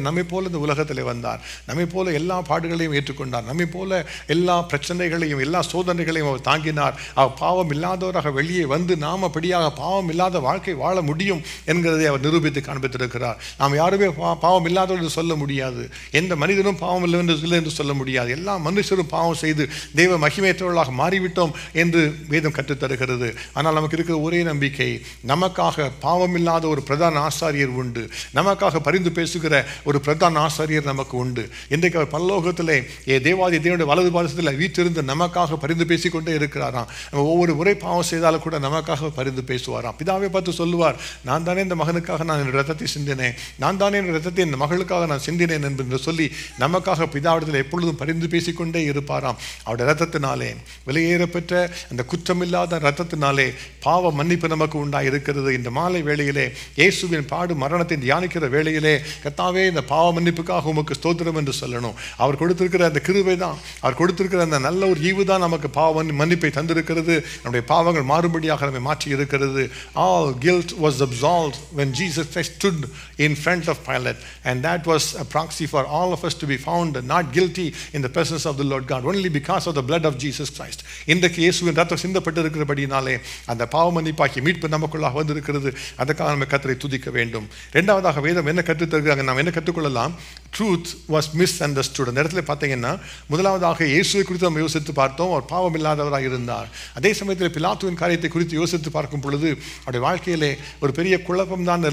நம்மை போல இந்த உலகத்தில் வந்தார், நம்மை போல எல்லா பாடுகளையும் ஏற்றுக்கொண்டார், நம்மை போல எல்லா பிரச்சனைகளையும் எல்லா சோதனைகளையும் அவர் தாங்கினார். அவர் பாவம் இல்லாதவராக வெளியே வந்து நாம் அப்படியாக பாவம் இல்லாத வாழ்க்கை வாழ முடியும் என்கிறதை அவர் நிரூபித்து காண்பித்திருக்கிறார். நாம் யாருமே பாவம் இல்லாதவர்கள் சொல்ல முடியாது. எந்த மனிதனும் பாவம் இல்லை இல்லை என்று சொல்ல முடியாது. எல்லா மனுஷரும் பாவம் செய்து தெய்வ மகிமையற்றவர்களாக மாறிவிட்டோம் என்று வேதம் கற்றுத்தருகிறது. ஆனால் நமக்கு இருக்கிற ஒரே நம்பிக்கை, நமக்காக பாவமில்லாத ஒரு பிரதான ஆசாரியர் உண்டு, நமக்காக பரிந்து பேசுகிற ஒரு பிரதான ஆசாரியர் நமக்கு உண்டு. இன்றைக்கு அவர் பரலோகத்திலே தேவாதி தேவனுடைய வலது பாதத்தில் வீற்றிருந்து நமக்காக பரிந்து பேசிக்கொண்டே இருக்கிறாராம். ஒவ்வொரு முறை பாவம் செய்தாலும் கூட நமக்காக பரிந்து பேசுவாராம். பிதாவை பார்த்து சொல்லுவார், நான் தானே இந்த மகனுக்காக நான் என் ரத்தத்தை சிந்தினேன், நான் தானே என் ரத்தத்தை இந்த மகளுக்காக நான் சிந்தினேன் என்று சொல்லி நமக்காக பிதாவிடத்தில் எப்பொழுதும் பரிந்து பேசிக்கொண்டே இருப்பாராம். அவருடைய ரத்தத்தினாலே, விலையேறப்பெற்ற அந்த குற்றமில்லாத ரத்தத்தினாலே பாவ மன்னிப்பு நமக்கு உண்டாக இருக்கிறது. இந்த மாலை வேளையிலே இயேசுவின் பாடு மரணத்தை தியானிக்கிற வேளையிலே, கர்த்தாவே இந்த பாவ மன்னிப்புக்காக உமக்கு ஸ்தோத்திரம் என்று சொல்லணும். அவர் கொடுத்திருக்கிற அந்த கிருபை தான், அவர் கொடுத்திருக்கிற அந்த நல்ல ஒரு ஈவு தான் நமக்கு பாவ மன்னிப்பை தந்திருக்கிறது. நம்முடைய பாவங்கள் மாறுபடியாக நம்மை மாற்றி இருக்கிறது. All guilt was absolved when Jesus Christ stood in front of Pilate, and that was a proxy for all of us to be found not guilty in the presence of the Lord God, only because of the blood of Jesus Christ. இன்றைக்கு இயேசுவின் ரத்தம் சிந்தப்பட்டிருக்கிறபடினாலே அந்த பாவ மன்னிப்பாக்கி மீட்பு நமக்குள்ளாக வந்திருக்கிறது. அதற்காக நம்ம கர்த்தரை துதிக்க வேண்டும். இரண்டாவதாக வேதம் என்ன கற்றுத்தருகிறாங்க, நாம் என்ன கற்றுக்கொள்ளலாம்? Truth was miss understood. அந்த இடத்துல பார்த்தீங்கன்னா, முதலாவதாக இயேசுவை குறித்து நம்ம யோசித்து பார்த்தோம். அவர் பாவம் இல்லாதவராக இருந்தார். அதே சமயத்தில் பிலாத்துவின் காரியத்தை குறித்து யோசித்து பார்க்கும் பொழுது அவருடைய வாழ்க்கையிலே ஒரு பெரிய குழப்பம் தான்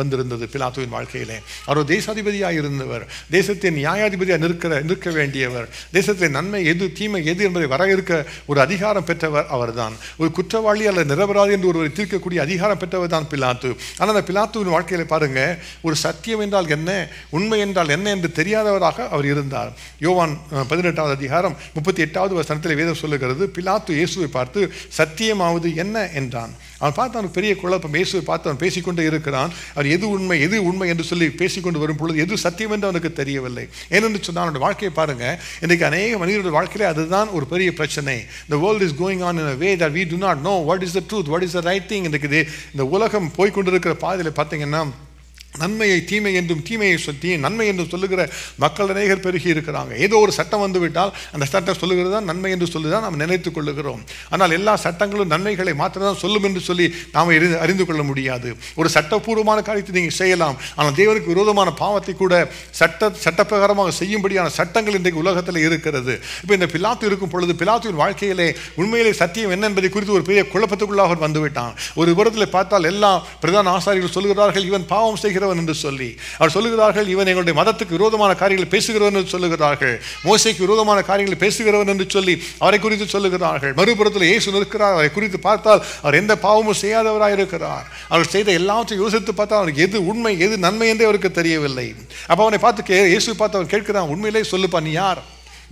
வந்திருந்தது. பிலாத்துவின் வாழ்க்கையிலே அவர் ஒரு தேசாதிபதியாக இருந்தவர், தேசத்தின் நியாயாதிபதியாக நிற்க வேண்டியவர், தேசத்திலே நன்மை எது தீமை எது என்பதை வரையறுக்க ஒரு அதிகாரம் பெற்றவர் அவர்தான். ஒரு குற்றவாளி அல்லது நிரபராதி என்று ஒருவரை தீர்க்கக்கூடிய அதிகாரம் பெற்றவர் தான் பிலாத்து. ஆனால் அந்த பிலாத்துவின் வாழ்க்கையில பாருங்க, ஒரு சத்தியம் என்றால் என்ன, உண்மை என்றால் என்ன என்று தெரியாதவராக அவர் இருந்தார். யோவான் 18வது அதிகாரம் 38வது வசனத்தில் வேதம் சொல்லுகிறது, பிலாத்து இயேசுவை பார்த்து சத்தியமாவது என்ன என்றான். அவன் பார்த்து அவனுக்கு பெரிய குழப்பம். இயேசுவை பார்த்து அவன் பேசிக்கொண்டே இருக்கிறான். அவர் எது உண்மை என்று சொல்லி பேசிக்கொண்டு வரும் பொழுது எது சத்தியம் என்று அவனுக்கு தெரியவில்லை. ஏனென்று சொன்னால் அவனுடைய வாழ்க்கையை பாருங்க, இன்றைக்கு அநேக மனிதனுடைய வாழ்க்கையிலே அதுதான் ஒரு பெரிய பிரச்சனை. The world is going on in a way that we do not know what is the truth, what is the right thing. இன்றைக்கு இந்த உலகம் போய்கொண்டிருக்கிற பாதையில் பார்த்தீங்கன்னா, நன்மையை தீமை என்றும் தீமையை சொல்லி நன்மை என்று சொல்லுகிற மக்கள் அநேகர் பெருகி இருக்கிறாங்க. ஏதோ ஒரு சட்டம் வந்துவிட்டால் அந்த சட்டம் சொல்லுகிறது தான் நன்மை என்று சொல்லிதான் நாம் நினைத்துக் கொள்ளுகிறோம். ஆனால் எல்லா சட்டங்களும் நன்மைகளை மாத்திரம்தான் சொல்லும் என்று சொல்லி நாம் அறிந்து கொள்ள முடியாது. ஒரு சட்டப்பூர்வமான காரியத்தை நீங்கள் செய்யலாம், ஆனால் தேவனுக்கு விரோதமான பாவத்தை கூட சட்டப்பிரகாரமாக செய்யும்படியான சட்டங்கள் இன்றைக்கு உலகத்தில் இருக்கிறது. இப்போ இந்த பிலாத்து இருக்கும் பொழுது பிலாத்துவின் வாழ்க்கையிலே உண்மையிலே சத்தியம் என்ன என்பதை குறித்து ஒரு பெரிய குழப்பத்துக்குள்ளாக அவர் வந்துவிட்டான். ஒரு விவரத்தில் பார்த்தால் எல்லா பிரதான ஆசாரியர்கள் சொல்லுகிறார்கள், இவன் பாவம் செய்கிற என்று சொல்லி அவர் சொல்லுகிறார்கள், இவன் எங்களுடைய மதத்துக்கு விரோதமான காரியங்களை பேசுகிறவன் என்று சொல்லுகிறார்கள், மோசேக்கு விரோதமான காரியங்களை பேசுகிறவன் என்று சொல்லி அவரை குறித்து சொல்லுகிறார்கள். மறுபுறத்தில் இயேசு நிற்கிறார், அவரை குறித்து பார்த்தால் அவர் எந்த பாவமும் செய்யாதவராக இருக்கிறார். அவர் செய்த எல்லாவற்றையும் யோசித்து பார்த்தால் அவருக்கு எது உண்மை எது நன்மை என்றே அவருக்கு தெரியவில்லை. அப்ப அவனை பார்த்து இயேசுவை பார்த்து அவன் கேட்கிறான், உண்மையிலே சொல்லுப்பா,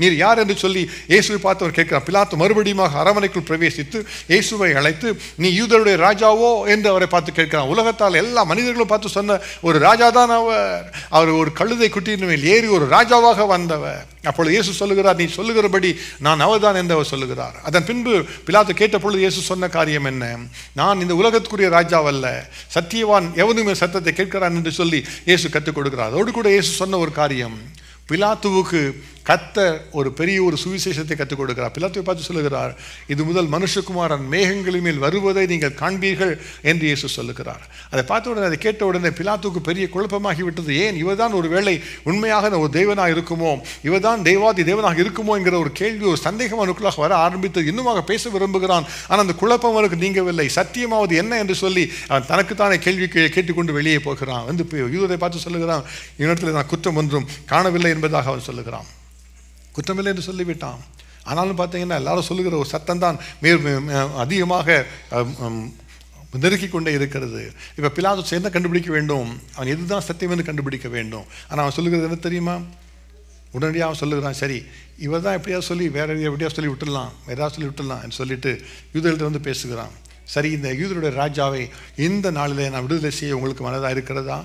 நீர் யார் என்று சொல்லி இயேசுவை பார்த்து அவர் கேட்கிறான். பிலாத்து மறுபடியும் அரமனைக்குள் பிரவேசித்து இயேசுவை அழைத்து, நீ யூதருடைய ராஜாவோ என்று அவரை பார்த்து கேட்கிறான். உலகத்தால் எல்லா மனிதர்களும் பார்த்து சொன்ன ஒரு ராஜா தான் அவர் ஒரு கழுதை குட்டியின் மேல் ஏறி ஒரு ராஜாவாக வந்தவர். அப்பொழுது இயேசு சொல்லுகிறார், நீ சொல்லுகிறபடி நான் அவர்தான் என்று அவர் சொல்லுகிறார். அதன் பின்பு பிலாத்து கேட்ட பொழுது இயேசு சொன்ன காரியம் என்ன, நான் இந்த உலகத்துக்குரிய ராஜாவல்ல, சத்தியவான் எவனுமே சத்தத்தை கேட்கிறான் என்று சொல்லி இயேசு கற்றுக் கொடுக்கிறார். அதோடு கூட இயேசு சொன்ன ஒரு காரியம், பிலாத்துவுக்கு கர்த்தர் ஒரு பெரிய ஒரு சுவிசேஷத்தை கற்றுக் கொடுக்கிறார். பிலாத்துவை பார்த்து சொல்லுகிறார், இது முதல் மனுஷகுமாரன் மேகங்களின் மேல் வருவதை நீங்கள் காண்பீர்கள் என்று இயேசு சொல்லுகிறார். அதை பார்த்த உடனே, அதை கேட்ட உடனே பிலாத்துவுக்கு பெரிய குழப்பமாகிவிட்டது. ஏன் இவர்தான் ஒரு வேளை உண்மையாக ஒரு தேவனாக இருக்குமோ, இவர்தான் தேவாதி தேவனாக இருக்குமோ என்கிற ஒரு கேள்வி, ஒரு சந்தேகம் அவனுக்குள்ளாக வர ஆரம்பித்து இன்னுமாக பேச விரும்புகிறான். ஆனால் அந்த குழப்பம் அவனுக்கு நீங்கவில்லை. சத்தியமாவது என்ன என்று சொல்லி அவன் தனக்குத்தானே கேள்வி கேட்டுக்கொண்டு வெளியே போகிறான். வந்து யூதரை பார்த்து சொல்லுகிறான், இவனிடத்தில் நான் குற்றம் ஒன்றும் காணவில்லை என்பதாக அவன் சொல்லுகிறான். குற்றமில்லை என்று சொல்லிவிட்டான். ஆனாலும் பார்த்தீங்கன்னா எல்லாரும் சொல்லுகிற ஒரு சத்தம் தான் அதிகமாக நெருக்கி கொண்டே இருக்கிறது. இப்போ பிலாத்து என்ன கண்டுபிடிக்க வேண்டும், அவன் எதுதான் சத்தியம் என்று கண்டுபிடிக்க வேண்டும். ஆனால் அவன் சொல்லுகிறது என்ன தெரியுமா, உடனடியாக அவன் சொல்லுகிறான், சரி இவர் தான் எப்படியாவது சொல்லி வேற எப்படியாவது சொல்லி விட்டுடலாம், ஏதாவது சொல்லி விட்டுடலாம் என்று சொல்லிட்டு யூதர்கிட்ட வந்து பேசுகிறான். சரி, இந்த யூதருடைய ராஜாவை இந்த நாளிலே நான் விடுதலை செய்ய உங்களுக்கு மனதாக இருக்கிறதா?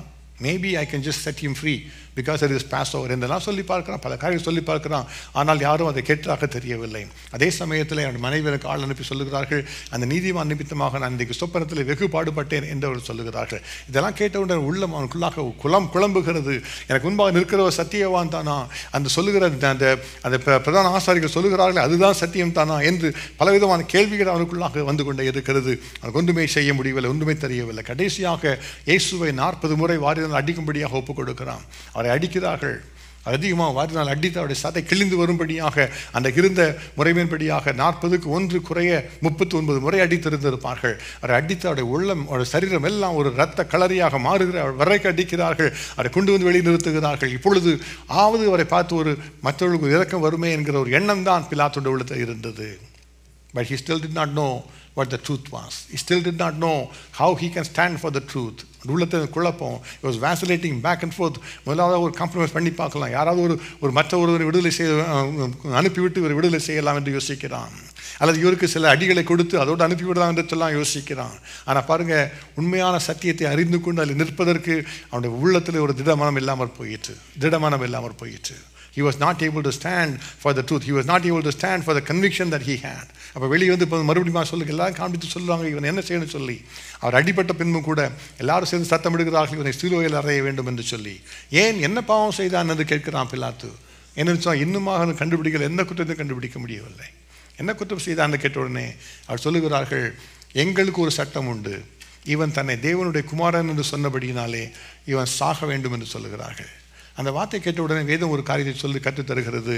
Maybe I can just set him free because it is Passover என்றெல்லாம் சொல்லி பார்க்கிறான், பல காரியங்கள் சொல்லி பார்க்கிறான். ஆனால் யாரும் அதை கேட்டதாக தெரியவில்லை. அதே சமயத்தில் என்னுடைய மனைவி எனக்கு ஆள் அனுப்பி சொல்லுகிறார்கள், அந்த நீதிமான் நிமித்தமாக நான் இன்றைக்கு சொப்பனத்தில் வெகு பாடுபட்டேன் என்று அவர் சொல்லுகிறார்கள். இதெல்லாம் கேட்டவுடன் உள்ளம் அவனுக்குள்ளாக குழம்புகிறது. எனக்கு முன்பாக நிற்கிறவர் சத்தியவான் தானா, அந்த சொல்லுகிற அந்த பிரதான ஆசாரிகள் சொல்லுகிறார்கள் அதுதான் சத்தியம் தானா என்று பலவிதமான கேள்விகள் அவனுக்குள்ளாக வந்து கொண்டே இருக்கிறது. அவனுக்கு ஒன்றுமே செய்ய முடியவில்லை, ஒன்றுமே தெரியவில்லை. கடைசியாக இயேசுவை 40 முறை வாரினால் அடிக்கும்படியாக ஒப்புக் கொடுக்கிறான். அவரை அடிக்கிறார்கள். அதிகமாக வாரினால் அடித்து அவருடைய சதை கிழிந்து வரும்படியாக அந்த இருந்த முறைமையின்படியாக 40க்கு 1 குறைய 39 முறை அடித்திருந்திருப்பார்கள். அவரை அடித்து அவருடைய உள்ளம், அவருடைய சரீரம் எல்லாம் ஒரு இரத்த களரியாக மாறுகிற வரைக்கு அடிக்கிறார்கள். அவரை கொண்டு வந்து வெளியே நிறுத்துகிறார்கள். இப்பொழுது அவரை பார்த்து ஒரு மற்றவர்களுக்கு இரக்கம் வருமே என்கிற ஒரு எண்ணம் தான் பிலாத்துடைய உள்ளத்தில் இருந்தது. But he still did not know what the truth was. He still did not know how he can stand for the truth. உள்ளத்தை குழப்பம். He was vacillating back and forth. முதலாவது ஒரு காம்ப்ரமைஸ் பண்ணி பார்க்கலாம், யாராவது ஒரு மற்ற ஒருவரை விடுதலை அனுப்பிவிட்டு இவர் விடுதலை செய்யலாம் என்று யோசிக்கிறான், அல்லது இவருக்கு சில அடிகளை கொடுத்து அதோடு அனுப்பிவிடலாம் என்று சொல்லலாம் யோசிக்கிறான். ஆனால் பாருங்க, உண்மையான சத்தியத்தை அறிந்து கொண்டு அதில் நிற்பதற்கு அவனுடைய உள்ளத்தில் ஒரு திடமனம் இல்லாமல் போயிற்று. He was not able to stand for the truth. He was not able to stand for the conviction that he had. அப்போ வெளியே வந்து இப்போ மறுபடியும் சொல்லுங்க, எல்லாரும் காண்பித்து சொல்லுவாங்க இவன் என்ன செய்யணும்னு சொல்லி. அவர் அடிப்பட்ட பின்பும் கூட எல்லாரும் சேர்ந்து சத்தம் எடுக்கிறார்கள், இவனை சிலுவையில் அறைய வேண்டும் என்று சொல்லி. ஏன், என்ன பாவம் செய்தான் என்று கேட்கிறான் பிலாத்து. என்னன்னு சொன்னால் இன்னுமாக கண்டுபிடிக்கல, என்ன குற்றத்தை கண்டுபிடிக்க முடியவில்லை. என்ன குற்றம் செய்தான்னு கேட்ட உடனே அவர் சொல்லுகிறார்கள், எங்களுக்கு ஒரு சட்டம் உண்டு, இவன் தன்னை தேவனுடைய குமாரன் என்று சொன்னபடியினாலே இவன் சாக வேண்டும் என்று சொல்லுகிறார்கள். அந்த வார்த்தை கேட்ட உடனே வேதம் ஒரு காரியத்தை சொல்லி கற்றுத்தருகிறது,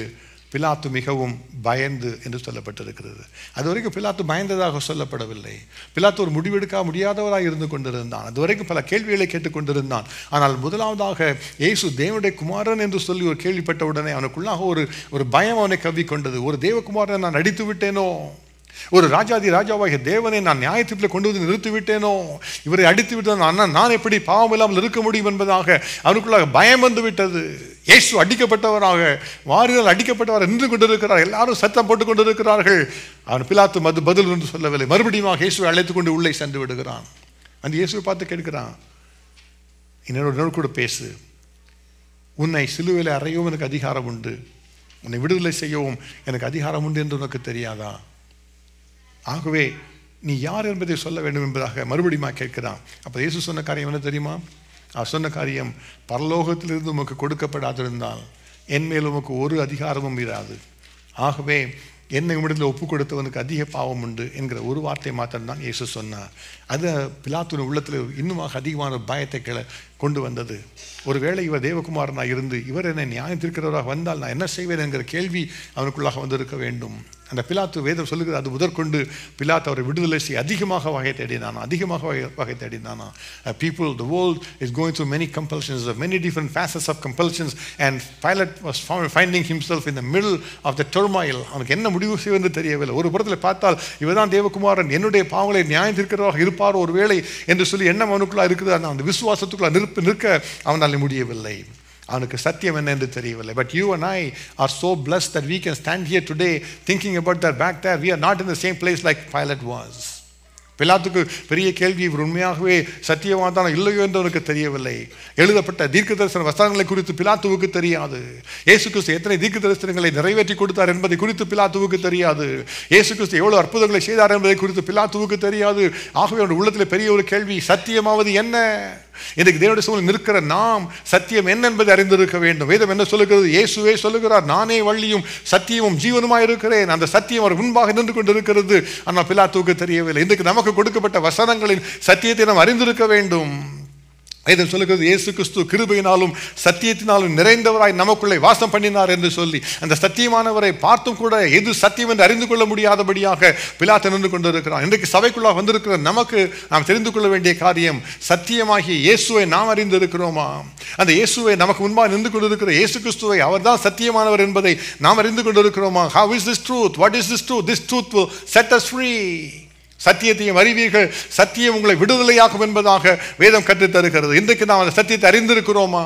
பிலாத்து மிகவும் பயந்து என்று சொல்லப்பட்டிருக்கிறது. அது வரைக்கும் பிலாத்து பயந்ததாக சொல்லப்படவில்லை. பிலாத்து ஒரு முடிவெடுக்க முடியாதவராக இருந்து கொண்டிருந்தான். அது வரைக்கும் பல கேள்விகளை கேட்டுக்கொண்டிருந்தான். ஆனால் முதலாவதாக இயேசு தேவனுடைய குமாரன் என்று சொல்லி ஒரு கேள்விப்பட்ட உடனே அவனுக்குள்ளாக ஒரு பயம் அவனை கவ்விக்கொண்டது. ஒரு தேவகுமாரன் நான் அடித்து விட்டேனோ, ஒரு ராஜாவாகிய தேவனை நான் நியாயத்தீர்ப்பில் கொண்டு வந்து நிறுத்திவிட்டேனோ, இவரை அடித்து விட்டேன், நான் எப்படி பாவம் இல்லாமல் இருக்க முடியும் என்பதாக அவனுக்குள்ளாக பயம் வந்து விட்டது. இயேசு அடிக்கப்பட்டவராக, வாரினால் அடிக்கப்பட்டவர் நின்று கொண்டிருக்கிறார், எல்லாரும் சத்தம் போட்டுக் கொண்டிருக்கிறார்கள். அவன் பிலாத்து பதில் என்று சொல்லவில்லை. மறுபடியும் இயேசுவை அழைத்துக் கொண்டு உள்ளே சென்று விடுகிறான். அந்த இயேசுவை பார்த்து கேட்கிறான், என்னோட கூட பேசு, உன்னை சிலுவையில் அறையவும் எனக்கு அதிகாரம் உண்டு, உன்னை விடுதலை செய்யவும் எனக்கு அதிகாரம் உண்டு என்று உனக்கு தெரியாதா? ஆகவே நீ யார் என்பதை சொல்ல வேண்டும் என்பதாக மறுபடியும் கேட்கிறான். அப்போ இயேசு சொன்ன காரியம் என்ன தெரியுமா? அவர் சொன்ன காரியம், பரலோகத்திலிருந்து உமக்கு கொடுக்கப்படாதிருந்தால் என் மேல் உமக்கு ஒரு அதிகாரமும் இராது. ஆகவே என்னை உம்மிடத்தில் ஒப்பு கொடுத்தவனுக்கு அதிக பாவம் உண்டு என்கிற ஒரு வார்த்தை மாத்திரம்தான் இயேசு சொன்னார். அது பிலாத்துவின் உள்ளத்தில் இன்னுமாக அதிகமான பயத்தை கொண்டு வந்தது. ஒருவேளை இவர் தேவகுமாரனாக இருந்து இவர் என்னை நியாயத்திற்கிறவராக வந்தால் நான் என்ன செய்வேன் என்கிற கேள்வி அவனுக்குள்ளாக வந்திருக்க வேண்டும். அந்த பிலாத்து வேதம் சொல்லுகிறது, அது முதற்கொண்டு பிலாத்து அவரை விடுதலை செய்ய அதிகமாக வகை தேடினானா. People, the world is going through many compulsions, many different facets of compulsions, and Pilate was finding himself in the middle of the turmoil. அவனுக்கு என்ன முடிவு செய்வது தெரியவில்லை. ஒரு புறத்தில் பார்த்தால் இவர்தான் தேவகுமாரன், என்னுடைய பாவங்களை நியாயத்திற்கிறவராக இருப்பார் ஒருவேளை என்று சொல்லி எண்ணம் அவனுக்குள்ளா இருக்குது. அந்த விசுவாசத்துக்குள்ள நிற்க அவனால் முடியவில்லை. அவனுக்கு சத்தியம் என்ன என்று தெரியவில்லை. But you and I are so blessed that we can stand here today thinking about that back there. We are not in the same place like Pilate was. பிலாத்துக்கு பெரிய கேள்வி, இவர் உண்மையாகவே சத்தியவாதான இல்லையோ என்று அவனுக்கு தெரியவில்லை. எழுதப்பட்ட தீர்க்க தரிசன வசனங்களை குறித்து பிலாத்துவுக்கு தெரியாது. இயேசு கிறிஸ்து எத்தனை தீர்க்க தரிசனங்களை நிறைவேற்றி கொடுத்தார் என்பதை குறித்து பிலாத்துவுக்கு தெரியாது. இயேசு கிறிஸ்து எவ்வளவு அற்புதங்களை செய்தார் என்பதை குறித்து பிலாத்துவுக்கு தெரியாது. ஆகவே அவனுடைய உள்ளத்தில் பெரிய ஒரு கேள்வி, சத்தியமாவது என்ன? இன்றைக்கு தேவனுடைய சூழல் நிற்கிற நாம் சத்தியம் என்ன என்பதை அறிந்திருக்க வேண்டும். வேதம் என்ன சொல்லுகிறது? இயேசுவே சொல்லுகிறார், நானே வழியும் சத்தியமும் ஜீவனுமாய் இருக்கிறேன். அந்த சத்தியம் அவர் முன்பாக நின்று கொண்டிருக்கிறது. ஆனால் பிலாத்துவுக்கு தெரியவில்லை. இன்றைக்கு நமக்கு கொடுக்கப்பட்ட வசனங்களின் சத்தியத்தை நாம் அறிந்திருக்க வேண்டும். வேதம் சொல்லுகிறது, இயேசு கிறிஸ்து கிருபையினாலும் சத்தியத்தினாலும் நிறைந்தவராய் நமக்குள்ளே வாசம் பண்ணினார் என்று சொல்லி அந்த சத்தியமானவரை பார்த்தும் கூட எது சத்தியம் என்று அறிந்து கொள்ள முடியாதபடியாக பிலாத்து நின்று கொண்டிருக்கிறான். இன்றைக்கு சபைக்குள்ளாக வந்திருக்கிற நமக்கு நாம் தெரிந்து கொள்ள வேண்டிய காரியம், சத்தியமாகிய இயேசுவை நாம் அறிந்திருக்கிறோமா? அந்த இயேசுவை நமக்கு முன்பாக நின்று கொண்டிருக்கிற இயேசு கிறிஸ்துவை அவர்தான் சத்தியமானவர் என்பதை நாம் அறிந்து கொண்டிருக்கிறோமா? How is this truth? What is this truth? This truth will set us free. சத்தியத்தையும் அறிவீர்கள், சத்தியம் உங்களை விடுதலையாக்கும் என்பதாக வேதம் கற்றுத் தருகிறது. இன்றைக்கு நாம் அந்த சத்தியத்தை அறிந்திருக்கிறோமா?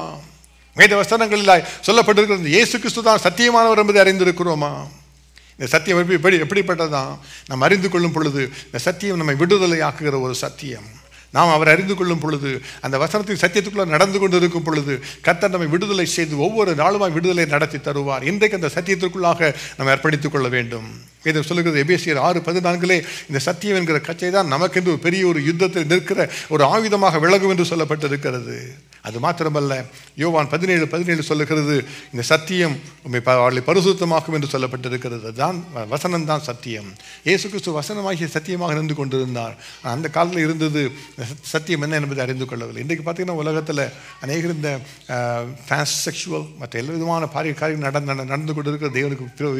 வேத வசனங்களில் சொல்லப்பட்டிருக்கிறது, இயேசு கிறிஸ்து தான் சத்தியமானவர் என்பதை அறிந்திருக்கிறோமா? இந்த சத்தியம் எப்படிப்பட்டதான்? நாம் அறிந்து கொள்ளும் பொழுது இந்த சத்தியம் நம்மை விடுதலையாக்குகிற ஒரு சத்தியம். நாம் அவரை அறிந்து கொள்ளும் பொழுது, அந்த வசனத்தின் சத்தியத்துக்குள்ள நடந்து கொண்டு இருக்கும் பொழுது கர்த்தர் நம்மை விடுதலை செய்து ஒவ்வொரு நாளுமாய் விடுதலை நடத்தி தருவார். இன்றைக்கு அந்த சத்தியத்திற்குள்ளாக நம்ம அர்ப்பணித்துக் கொள்ள வேண்டும். இதை சொல்லுகிறது எபேசியர் 6:14, இந்த சத்தியம் என்கிற கச்சை தான் நமக்கென்று பெரிய ஒரு யுத்தத்தில் நிற்கிற ஒரு ஆயுதமாக விலகும் என்று சொல்லப்பட்டிருக்கிறது. அது மாத்திரமல்ல, யோவான் 17:17 சொல்லுகிறது, இந்த சத்தியம் அவர்களை பரிசுத்தமாக்கும் என்று சொல்லப்பட்டிருக்கிறது. அதுதான் வசனம் தான் சத்தியம். இயேசு கிறிஸ்து வசனமாகிய சத்தியமாக இருந்து கொண்டிருந்தார். அந்த காலத்தில் இருந்தது சத்தியம் என்ன என்பதை அறிந்து கொள்ளவில்லை. இன்றைக்கு பார்த்தீங்கன்னா உலகத்தில் அநேகர் இந்த டிரான்ஸ்செக்சுவல் மற்ற எல்லா விதமான காரியங்கள் நடந்து கொண்டிருக்கிற தேவனுக்கு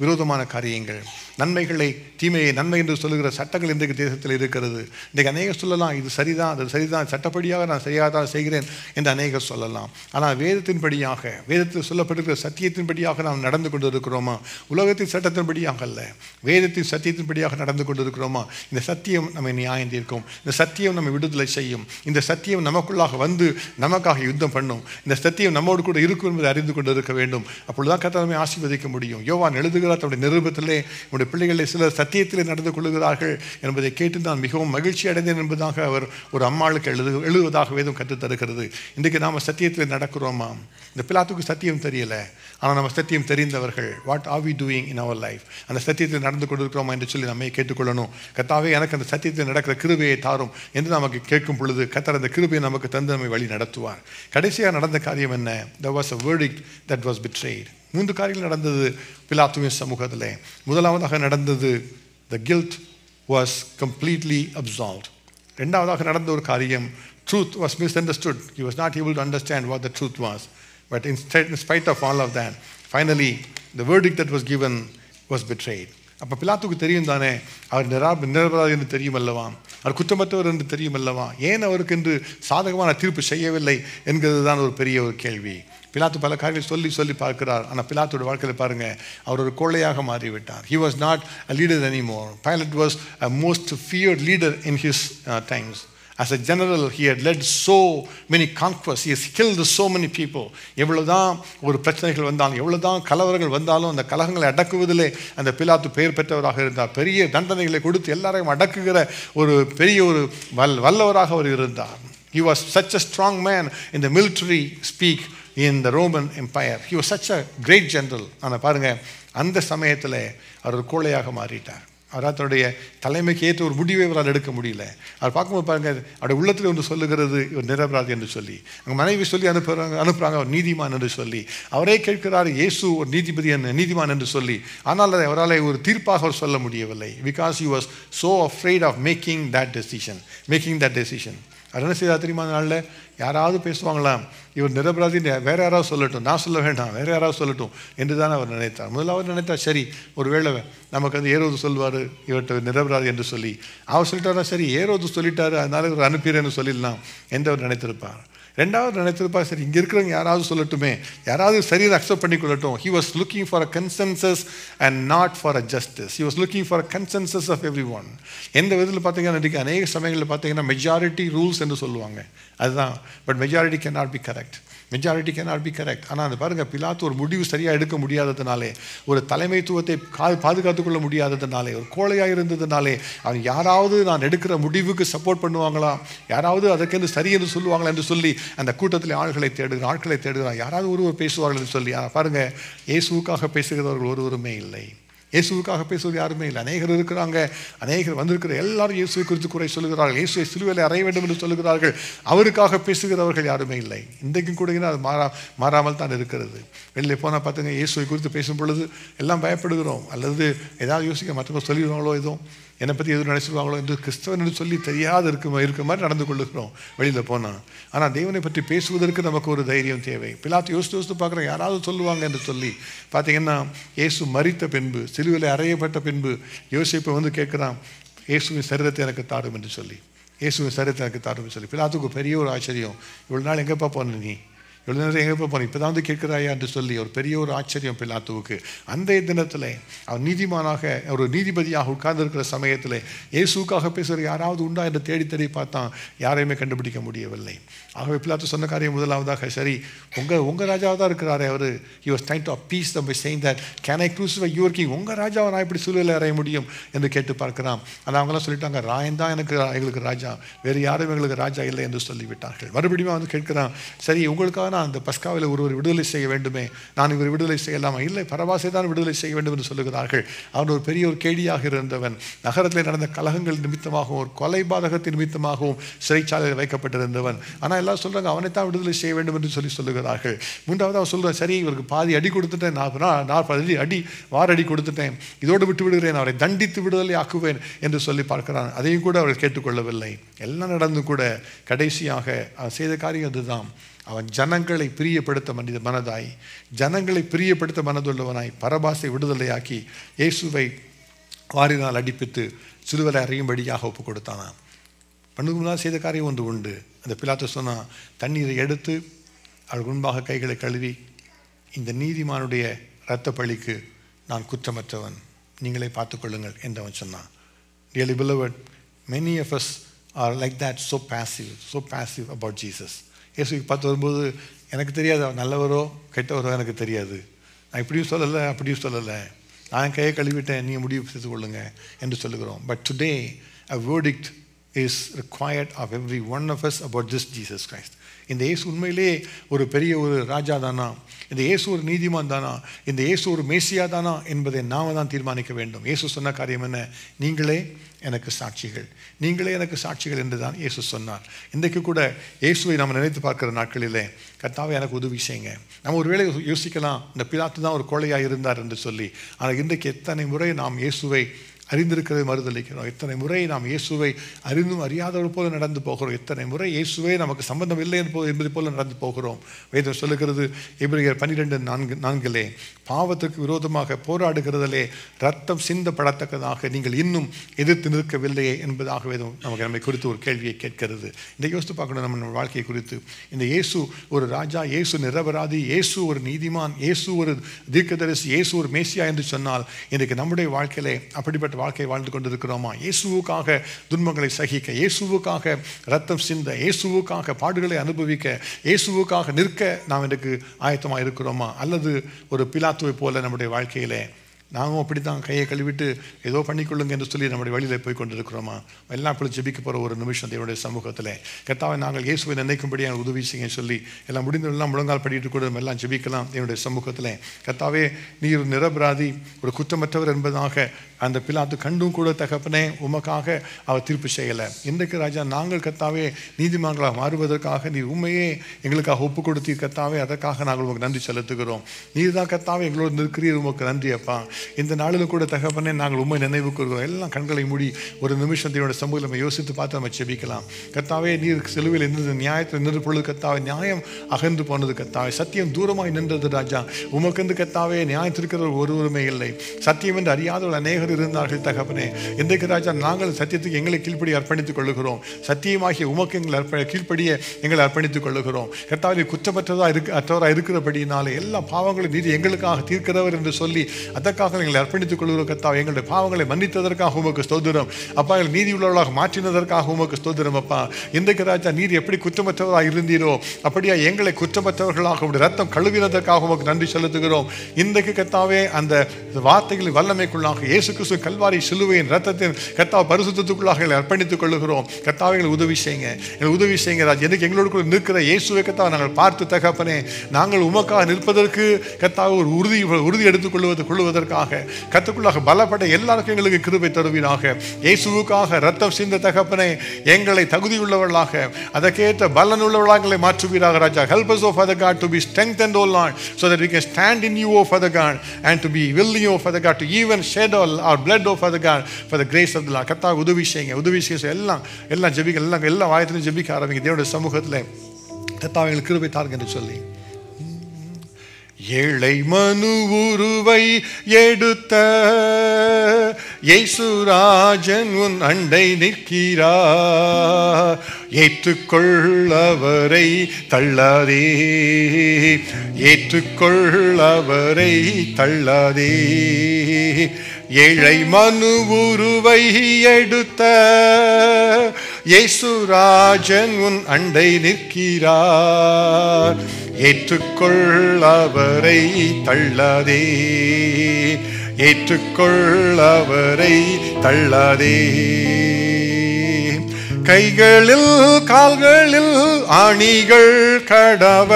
விரோதமான காரியங்கள், நன்மைகளை தீமையை நன்மை என்று சொல்லுகிற சட்டங்கள் இன்றைக்கு தேசத்தில் இருக்கிறது. இன்றைக்கு அநேகர் சொல்லலாம், இது சரிதான், அது சரிதான், சட்டப்படியாக நான் சரியாகத்தான் செய்கிறேன் என்று அநேகர் சொல்லலாம். ஆனால் வேதத்தின்படியாக, வேதத்தில் சொல்லப்பட்டிருக்கிற சத்தியத்தின்படியாக நாம் நடந்து கொண்டு இருக்கிறோமா? உலகத்தின் சட்டத்தின்படியாக அல்ல, வேதத்தின் சத்தியத்தின்படியாக நடந்து கொண்டு இருக்கிறோமா? இந்த சத்தியம் நம்மை நியாயம் தீர்க்கும். இந்த சத்தியம் நம்மை விடுதலை செய்யும். இந்த சத்தியம் நமக்குள்ளாக வந்து நமக்காக யுத்தம் பண்ணும். இந்த சத்தியம் நம்மோடு கூட இருக்கும் என்பதை அறிந்து கொண்டு இருக்க வேண்டும். அப்பொழுதுதான் கர்த்தர் நம்மை ஆசீர்வதிக்க முடியும். யோவான் எழுதுகிறார் தன்னுடைய நிருபத்திலே, உடைய பிள்ளைகளை சிலர் சத்தியத்திலே நடந்து கொள்ளுகிறார்கள் என்பதை கேட்டு நான் மிகவும் மகிழ்ச்சி அடைந்தேன் என்பதாக அவர் ஒரு அம்மாளுக்கு எழுதுவதாக வேதம் கற்றுத்தருகிறது. இன்றைக்கு நாம் சத்தியத்தில் நடக்கிறோமா? இந்த பிலாத்துக்கு சத்தியம் தெரியல, ஆனால் நம்ம சத்தியம் தெரிந்தவர்கள். What are we doing in our life? அந்த சத்தியத்தில் நடந்து கொண்டிருக்கிறோமா என்று சொல்லி நம்மை கேட்டுக்கொள்ளணும். கர்த்தாவே, எனக்கு அந்த சத்தியத்தில் நடக்கிற கிருபையை தாரும் என்று நமக்கு கேட்கும் பொழுது கர்த்தர் அந்த கிருபையை நமக்கு தந்து நம்மை வழி நடத்துவார். கடைசியாக நடந்த காரியம் என்ன? There was a verdict that was betrayed. 3 காரியங்கள் நடந்தது பிலாத்துவின் சமூகத்திலே. முதலாவதாக நடந்தது, the guilt was completely absolved. இரண்டாவதாக நடந்த ஒரு காரியம், truth was misunderstood. He was not able to understand what the truth was. But in spite of all of that, finally the verdict that was given was betrayed. அப்போ பிலாத்துக்கு தெரியும் தானே, அவர் நிரபராதி என்று தெரியும் அல்லவா, அவர் குற்றமற்றவர் என்று தெரியும் அல்லவா, ஏன் அவருக்கு என்று சாதகமான தீர்ப்பு செய்யவில்லை என்கிறது தான் ஒரு பெரிய ஒரு கேள்வி. பிலாத்து பல காரியங்கள் சொல்லி பார்க்கிறார். ஆனால் பிலாத்தோட வாழ்க்கையில் பாருங்கள், அவர் ஒரு கோழையாக மாறிவிட்டார். He was not a leader anymore. Pilate was a most feared leader in his times. As a general, he had led so many conquests. He has killed so many people. எவ்வளவுதான் ஒரு பிரச்சனைகள் வந்தாலும், எவ்வளவுதான் கலவரங்கள் வந்தாலும், அந்த கலகங்களை அடக்குவதிலே அந்த பிலாத்து பெயர் பெற்றவராக இருந்தார். பெரிய தண்டனைகளை கொடுத்து எல்லாரையும் அடக்குகிற ஒரு பெரிய ஒரு வல்லவராக அவர் இருந்தார். He was such a strong man in the military speak in the Roman Empire. He was such a great general. ஆனால் பாருங்க, அந்த சமயத்தில் அவர் கோழையாக மாறிட்டார். அவர் தன்னுடைய தலைமைக்கு ஏற்ற ஒரு முடிவை அவரால் எடுக்க முடியல. அவர் பார்க்கும்போது பாருங்க, அவருடைய உள்ளத்தில் ஒன்று சொல்லுகிறது, இவர் நிரபராதி என்று சொல்லி. அங்கே மனைவி சொல்லி அனுப்புகிறாங்க அவர் நீதிமான் என்று சொல்லி. அவரே கேட்கிறார், இயேசு ஒரு நீதிமான் என்று சொல்லி. ஆனால் அவரால் ஒரு தீர்ப்பாக அவர் சொல்ல முடியவில்லை. Because he was so afraid of making that decision. அவர் என்ன செய்தார் தெரியுமா? நாளில் யாராவது பேசுவாங்களாம், இவர் நிரபராதி வேற யாராவது சொல்லட்டும், நான் சொல்ல வேண்டாம், வேற யாராவது சொல்லட்டும் என்று தான் அவர் நினைத்தார். முதலாவது நினைத்தார், சரி ஒருவேளை நமக்கு வந்து ஏரோது சொல்வார் இவர்கிட்ட நிரபராதி என்று சொல்லி. அவர் சொல்லிட்டாரா, சரி ஏரோது சொல்லிட்டாரு, அதனால இவர் அனுப்பிடுறேன்னு சொல்லிடலாம் என்று அவர் நினைத்திருப்பார். ரெண்டாவது நினைத்திருப்பார், சரி இங்கே இருக்கிறவங்க யாராவது சொல்லட்டுமே, யாராவது சரியாக accept பண்ணிக்கொள்ளட்டும். He was looking for a consensus and not for a justice. He was looking for a consensus of everyone. எந்த விதத்தில் பார்த்தீங்கன்னா இன்றைக்கு அநேக சமயங்களில் பார்த்தீங்கன்னா மெஜாரிட்டி ரூல்ஸ் என்று சொல்லுவாங்க, அதுதான். But majority can not be correct. ஆனால் அது பாருங்கள், பிலாத்து ஒரு முடிவு சரியாக எடுக்க முடியாததுனாலே, ஒரு தலைமைத்துவத்தை பாதுகாத்து கொள்ள முடியாததுனாலே, ஒரு கோழையாக இருந்ததுனாலே, அவன் யாராவது நான் எடுக்கிற முடிவுக்கு சப்போர்ட் பண்ணுவாங்களா, யாராவது அதற்கென்று சரி என்று சொல்லுவாங்களா என்று சொல்லி அந்த கூட்டத்தில் ஆட்களை தேடுகிறான். யாராவது ஒருவர் பேசுவார்கள் என்று சொல்லி. ஆனால் பாருங்கள், இயேசுவுக்காக பேசுகிறவர்கள் ஒருவருமே இல்லை. இயேசுவுக்காக பேசுவது யாருமே இல்லை. அநேகர் இருக்கிறாங்க, அநேகர் வந்திருக்கிற எல்லாரும் இயேசுவை குறித்து குறை சொல்லுகிறார்கள், இயேசுவை சிலுவையில் அறைய வேண்டும் என்று சொல்லுகிறார்கள். அவருக்காக பேசுகிறவர்கள் யாருமே இல்லை. இன்றைக்கும் கூட அது மாறாமல் தான் இருக்கிறது. வெளியில் போனால் பார்த்துங்க, இயேசுவை குறித்து பேசும் பொழுது எல்லாம் பயப்படுகிறோம். அல்லது ஏதாவது யோசிக்க மற்றவங்க சொல்லிடுவாங்களோ, எதுவும் என்னை பற்றி எதுவும் நினைச்சிருவாங்களோ என்று கிறிஸ்தவன் என்று சொல்லி தெரியாது இருக்க மாதிரி நடந்து கொள்ளுகிறோம் வெளியில் போனால். ஆனால் தேவனை பற்றி பேசுவதற்கு நமக்கு ஒரு தைரியம் தேவை. பிலாத்து யோசித்து பார்க்குறேன், யாராவது சொல்லுவாங்க என்று சொல்லி. பார்த்தீங்கன்னா இயேசு மரித்த பின்பு, சிலுவையில் அறையப்பட்ட பின்பு யோசிப்பை வந்து கேட்குறான், இயேசுவின் சரீரத்தை எனக்கு தாரும் என்று சொல்லி. பிலாத்துக்கு பெரிய ஒரு ஆச்சரியம். இவ்வளோ நாள் எங்கேப்பா போன நீ, எவ்வளோ நேரம் எங்கே போய் இப்போ தான் வந்து கேட்குறாயா என்று சொல்லி ஒரு பெரிய ஒரு ஆச்சரியம் பிலாத்துவுக்கு. அந்த தினத்தில் அவர் நீதிமானாக, ஒரு நீதிபதியாக உட்கார்ந்துருக்கிற சமயத்தில் இயேசுக்காக பேசுகிற யாராவது உண்டா என்று தேடி பார்த்தான், யாரையுமே கண்டுபிடிக்க முடியவில்லை. ஆகவே பிலாத்து சொன்ன காரியம் முதலாவதாக, சரி உங்கள் ராஜாவாக தான் இருக்கிறாரே அவர். he was trying to appease them by saying that can I crucify your king, உங்கள் ராஜாவை நான் இப்படி சிலுவையில் அறைய முடியும் என்று கேட்டு பார்க்கிறான். ஆனால் அவங்களாம் சொல்லிட்டாங்க, ராயன் தான் எங்களுக்கு ராஜா, வேறு யாரும் எங்களுக்கு ராஜா இல்லை என்று சொல்லிவிட்டார்கள். மறுபடியும் வந்து கேட்கிறான், சரி உங்களுக்காக ஆனால் அந்த பஸ்காவில் ஒருவர் விடுதலை செய்ய வேண்டுமே, நான் இவர் விடுதலை செய்யலாமா? இல்லை, பரபாசை தான் விடுதலை செய்ய வேண்டும் என்று சொல்லுகிறார்கள். அவன் ஒரு பெரிய ஒரு கேடியாக இருந்தவன். நகரத்தில் நடந்த கலகங்கள் நிமித்தமாகவும் ஒரு கொலைபாதகத்தின் நிமித்தமாகவும் சிறைச்சாலையில் வைக்கப்பட்டிருந்தவன். ஆனால் எல்லாரும் சொல்கிறாங்க அவனைத்தான் விடுதலை செய்ய வேண்டும் என்று சொல்லுகிறார்கள். மூன்றாவது அவன் சொல்கிறான், சரி இவருக்கு பாதி அடி கொடுத்துட்டேன், 40 அடி வாரடி கொடுத்துட்டேன், இதோடு விட்டு விடுகிறேன், அவரை தண்டித்து விடுதலை ஆக்குவேன் என்று சொல்லி பார்க்கிறான். அதையும் கூட அவர்கள் கேட்டுக்கொள்ளவில்லை. எல்லாம் நடந்து கூட கடைசியாக அவன் செய்த காரியம் அதுதான். அவன் ஜனங்களை பிரியப்படுத்த மனதாய், ஜனங்களை பிரியப்படுத்த மனதுள்ளவனாய் பரபாசை விடுதலையாக்கி இயேசுவை வாரினால் அடிப்பித்து சிலுவையில் அறையும்படியாக ஒப்பு கொடுத்தானான். பண்ணுக்கு முன்னால் செய்த காரியம் ஒன்று உண்டு. அந்த பிலாத்து சொன்னான், தண்ணீரை எடுத்து அவள் முன்பாக கைகளை கழுவி, இந்த நீதிமானுடைய இரத்த பழிக்கு நான் குற்றமற்றவன், நீங்களே பார்த்துக்கொள்ளுங்கள் என்று அவன் சொன்னான். Dearly beloved, many of us are like that, so passive about Jesus. இயேசுவை பார்த்து வரும்போது எனக்கு தெரியாது அவர் நல்லவரோ கெட்டவரோ எனக்கு தெரியாது, நான் இப்படியும் சொல்லலை அப்படியும் சொல்லலை, நான் கையை கழுவிட்டேன், நீங்கள் முடிவு செய்து கொள்ளுங்க என்று சொல்லுகிறோம். But today a verdict is required of every one of us about this Jesus Christ. இந்த இயேசு உண்மையிலே ஒரு பெரிய ஒரு ராஜா தானா, இந்த இயேசு ஒரு நீதிமான் தானா, இந்த இயேசு ஒரு மேசியா தானா என்பதை நாம தான் தீர்மானிக்க வேண்டும். இயேசு சொன்ன காரியம் என்ன? நீங்களே எனக்கு சாட்சிகள், நீங்களே எனக்கு சாட்சிகள் என்று தான் இயேசு சொன்னார். இன்றைக்கு கூட இயேசுவை நாம் நினைத்து பார்க்கிற நாட்களிலே கர்த்தாவே எனக்கு உதவி செய்யுங்க. நம்ம ஒருவேளை யோசிக்கலாம், இந்த பிலாத்து தான் ஒரு கோழையாக இருந்தார் என்று சொல்லி. ஆனால் இன்றைக்கு எத்தனை முறை நாம் இயேசுவை அறிந்திருக்கிறதை மறுதளிக்கிறோம், எத்தனை முறை நாம் இயேசுவை அறிந்தும் அறியாதவர் போல நடந்து போகிறோம், எத்தனை முறை இயேசுவே நமக்கு சம்பந்தம் இல்லை என்பது போல நடந்து போகிறோம். வேதம் சொல்லுகிறது எபிரேயர் 12:4 பாவத்திற்கு விரோதமாக போராடுகிறதிலே ரத்தம் சிந்தப்படத்தக்கதாக நீங்கள் இன்னும் எதிர்த்து நிற்கவில்லையே என்பதாக வேதம் நம்மை குறித்து ஒரு கேள்வியை கேட்கிறது. இந்த யோசித்து பார்க்கணும் நம்ம வாழ்க்கையை குறித்து. இந்த இயேசு ஒரு ராஜா, இயேசு நிரபராதி, இயேசு ஒரு நீதிமான், இயேசு ஒரு தீர்க்கதரிசி, இயேசு ஒரு மேசியா என்று சொன்னால் இன்றைக்கு நம்முடைய வாழ்க்கையிலே அப்படிப்பட்ட வாழ்க்கை வாழ்ந்து கொண்டிருக்கிறோமா? இயேசுவுக்காக துன்பங்களை சகிக்க, இயேசுவுக்காக ரத்தம் சிந்த, இயேசுவுக்காக பாடுகளை அனுபவிக்க, இயேசுவுக்காக நிற்க நாம் இன்றைக்கு ஆயத்தமாக இருக்கிறோமா? அல்லது ஒரு பிலாத்துவை போல நம்முடைய வாழ்க்கையிலே நாமும் அப்படி தான் கையை கழுவிட்டு ஏதோ பண்ணிக்கொள்ளுங்க என்று சொல்லி நம்முடைய வழியில் போய் கொண்டிருக்கிறோமா? எல்லாம் இப்பொழுது ஜெபிக்க போகிற ஒரு நிமிஷம் தேவனுடைய சமூகத்தில் கர்த்தாவை நாங்கள் இயேசுவை நினைக்கும்படி எங்களுக்கு உதவி செய்ய சொல்லி எல்லாம் முடிந்தெல்லாம் முழங்கால் படிட்டு கூட நம்ம எல்லாம் ஜெபிக்கலாம் தேவனுடைய சமூகத்தில். கர்த்தாவே நீர் நிரபராதி, ஒரு குற்றமற்றவர் என்பதாக அந்த பிலாத்து கண்டும் கூட தகப்பனே உமக்காக அவர் தீர்ப்பு செய்யலை. இன்றைக்கு ராஜா நாங்கள் கர்த்தாவே நீதிமன்றங்களாக மாறுவதற்காக நீர் உண்மையே எங்களுக்காக ஒப்பு கொடுத்தீர் கர்த்தாவே, அதற்காக நாங்கள் உங்களுக்கு நன்றி செலுத்துகிறோம். நீர் தான் கர்த்தாவே எங்களோடு நிற்கிறீர், உமக்கு நன்றி அப்பா. இந்த நாளில் கூட தகப்பனே நாங்கள் உண்மை நினைவு கூறுகிறோம். எல்லாம் கண்களை மூடி ஒரு நிமிஷம் தேவனுடைய சமூகத்தில் நம்ம யோசித்து பார்த்து நம்ம செபிக்கலாம். கர்த்தாவே நீர் சிலுவையில் இருந்தது நியாயத்தில் நின்று பொழுது கர்த்தாவே நியாயம் அகன்று போனது கர்த்தாவே, சத்தியம் தூரமாய் நின்றது ராஜா. உமக்கென்று கர்த்தாவே நியாயத்திருக்கிற ஒருவருமே இல்லை, சத்தியம் என்று அறியாதவர்கள் அநேகர் இருந்தார்கள் தகப்பனே. இன்றைக்கு ராஜா நாங்கள் சத்தியத்துக்கு எங்களை கீழ்ப்படி அர்ப்பணித்துக் கொள்ளுகிறோம், சத்தியமாகிய உமக்கு எங்களை கீழ்ப்படிய எங்களை அர்ப்பணித்துக் கொள்ளுகிறோம். கர்த்தாவே அற்றவராக இருக்கிறபடினாலே எல்லா பாவங்களும் நீர் எங்களுக்காக தீர்க்கிறவர் என்று சொல்லி அதற்காக எங்களை அர்ப்பணித்துக் கொள்கிறோம் கர்த்தாவே. எங்களுடைய பாவங்களை மன்னித்ததற்காக உமக்கு ஸ்தோத்திரம் அப்பா, எங்கள் நீதி உள்ளவர்களாக மாற்றினதற்காக உமக்கு ஸ்தோத்திரம் அப்பா. இன்றைக்கு ராஜா நீர் எப்படி குற்றமற்றவராக இருந்தீரோ அப்படியா எங்களை குற்றமற்றவர்களாக உடைய ரத்தம் கழுவினதற்காக உமக்கு நன்றி செலுத்துகிறோம். இன்றைக்கு கர்த்தாவே அந்த வார்த்தைகளின் வல்லமைக்குள்ளாக இயேசு கிறிஸ்து கல்வாரி சிலுவையின் ரத்தத்தின் கர்த்தாவை பரிசுத்தத்துக்குள்ளாக எங்களை அர்ப்பணித்துக் கொள்ளுகிறோம். கர்த்தாவை எங்களை உதவி செய்யுங்க, எங்களை உதவி செய்யுங்க ராஜா. எனக்கு எங்களோடு கூட நிற்கிற இயேசுவை கர்த்தாவை நாங்கள் பார்த்து தகப்பனே நாங்கள் உமக்காக நிற்பதற்கு கர்த்தாவை ஒரு உறுதி எடுத்துக் கொள்வதற்காக கர்த்தருக்குள்ளாக பலப்பட எல்லாருக்கும் எங்களுக்கு கிருபை தருவீராக. இயேசுவுக்காக ரத்தம் சிந்த தகப்பனே எங்களை தகுதியுள்ளவர்களாக அதற்கேற்ற பலன் உள்ளவர்களாக எங்களை மாற்றுவீராக ராஜா. Help us, O Father God, to be strengthened, O Lord, so that we can stand in you, O Father God, and to be willing, O Father God, to even shed our blood, O Father God, for the grace of the Lord. கர்த்தா உதவி செய்யுங்க எல்லாம் ஜெபிக்க எல்லா வாயத்திலும் ஜெபிக்க ஆரம்பிங்க தேவனுடைய சமூகத்தில். கர்த்தா எங்களுக்கு கிருபை தாருங்க என்று சொல்லி ஏழை மனு உருவை எடுத்த இயேசுராஜன் உன் அண்டை நிற்கிறார், ஏற்றுக்கொள்ளவரை தள்ளாதே, ஏற்றுக்கொள்ளவரை தள்ளாதே. ஏழை மனு உருவை எடுத்த இயேசுராஜன் உன் அண்டை நிற்கிறார், ஏற்றுக்கொள்ளவரை தள்ளாதே, ஏற்றுக்கொள்ளவரை தள்ளாதே. கைகளில் கால்களில் ஆணிகள் கடவ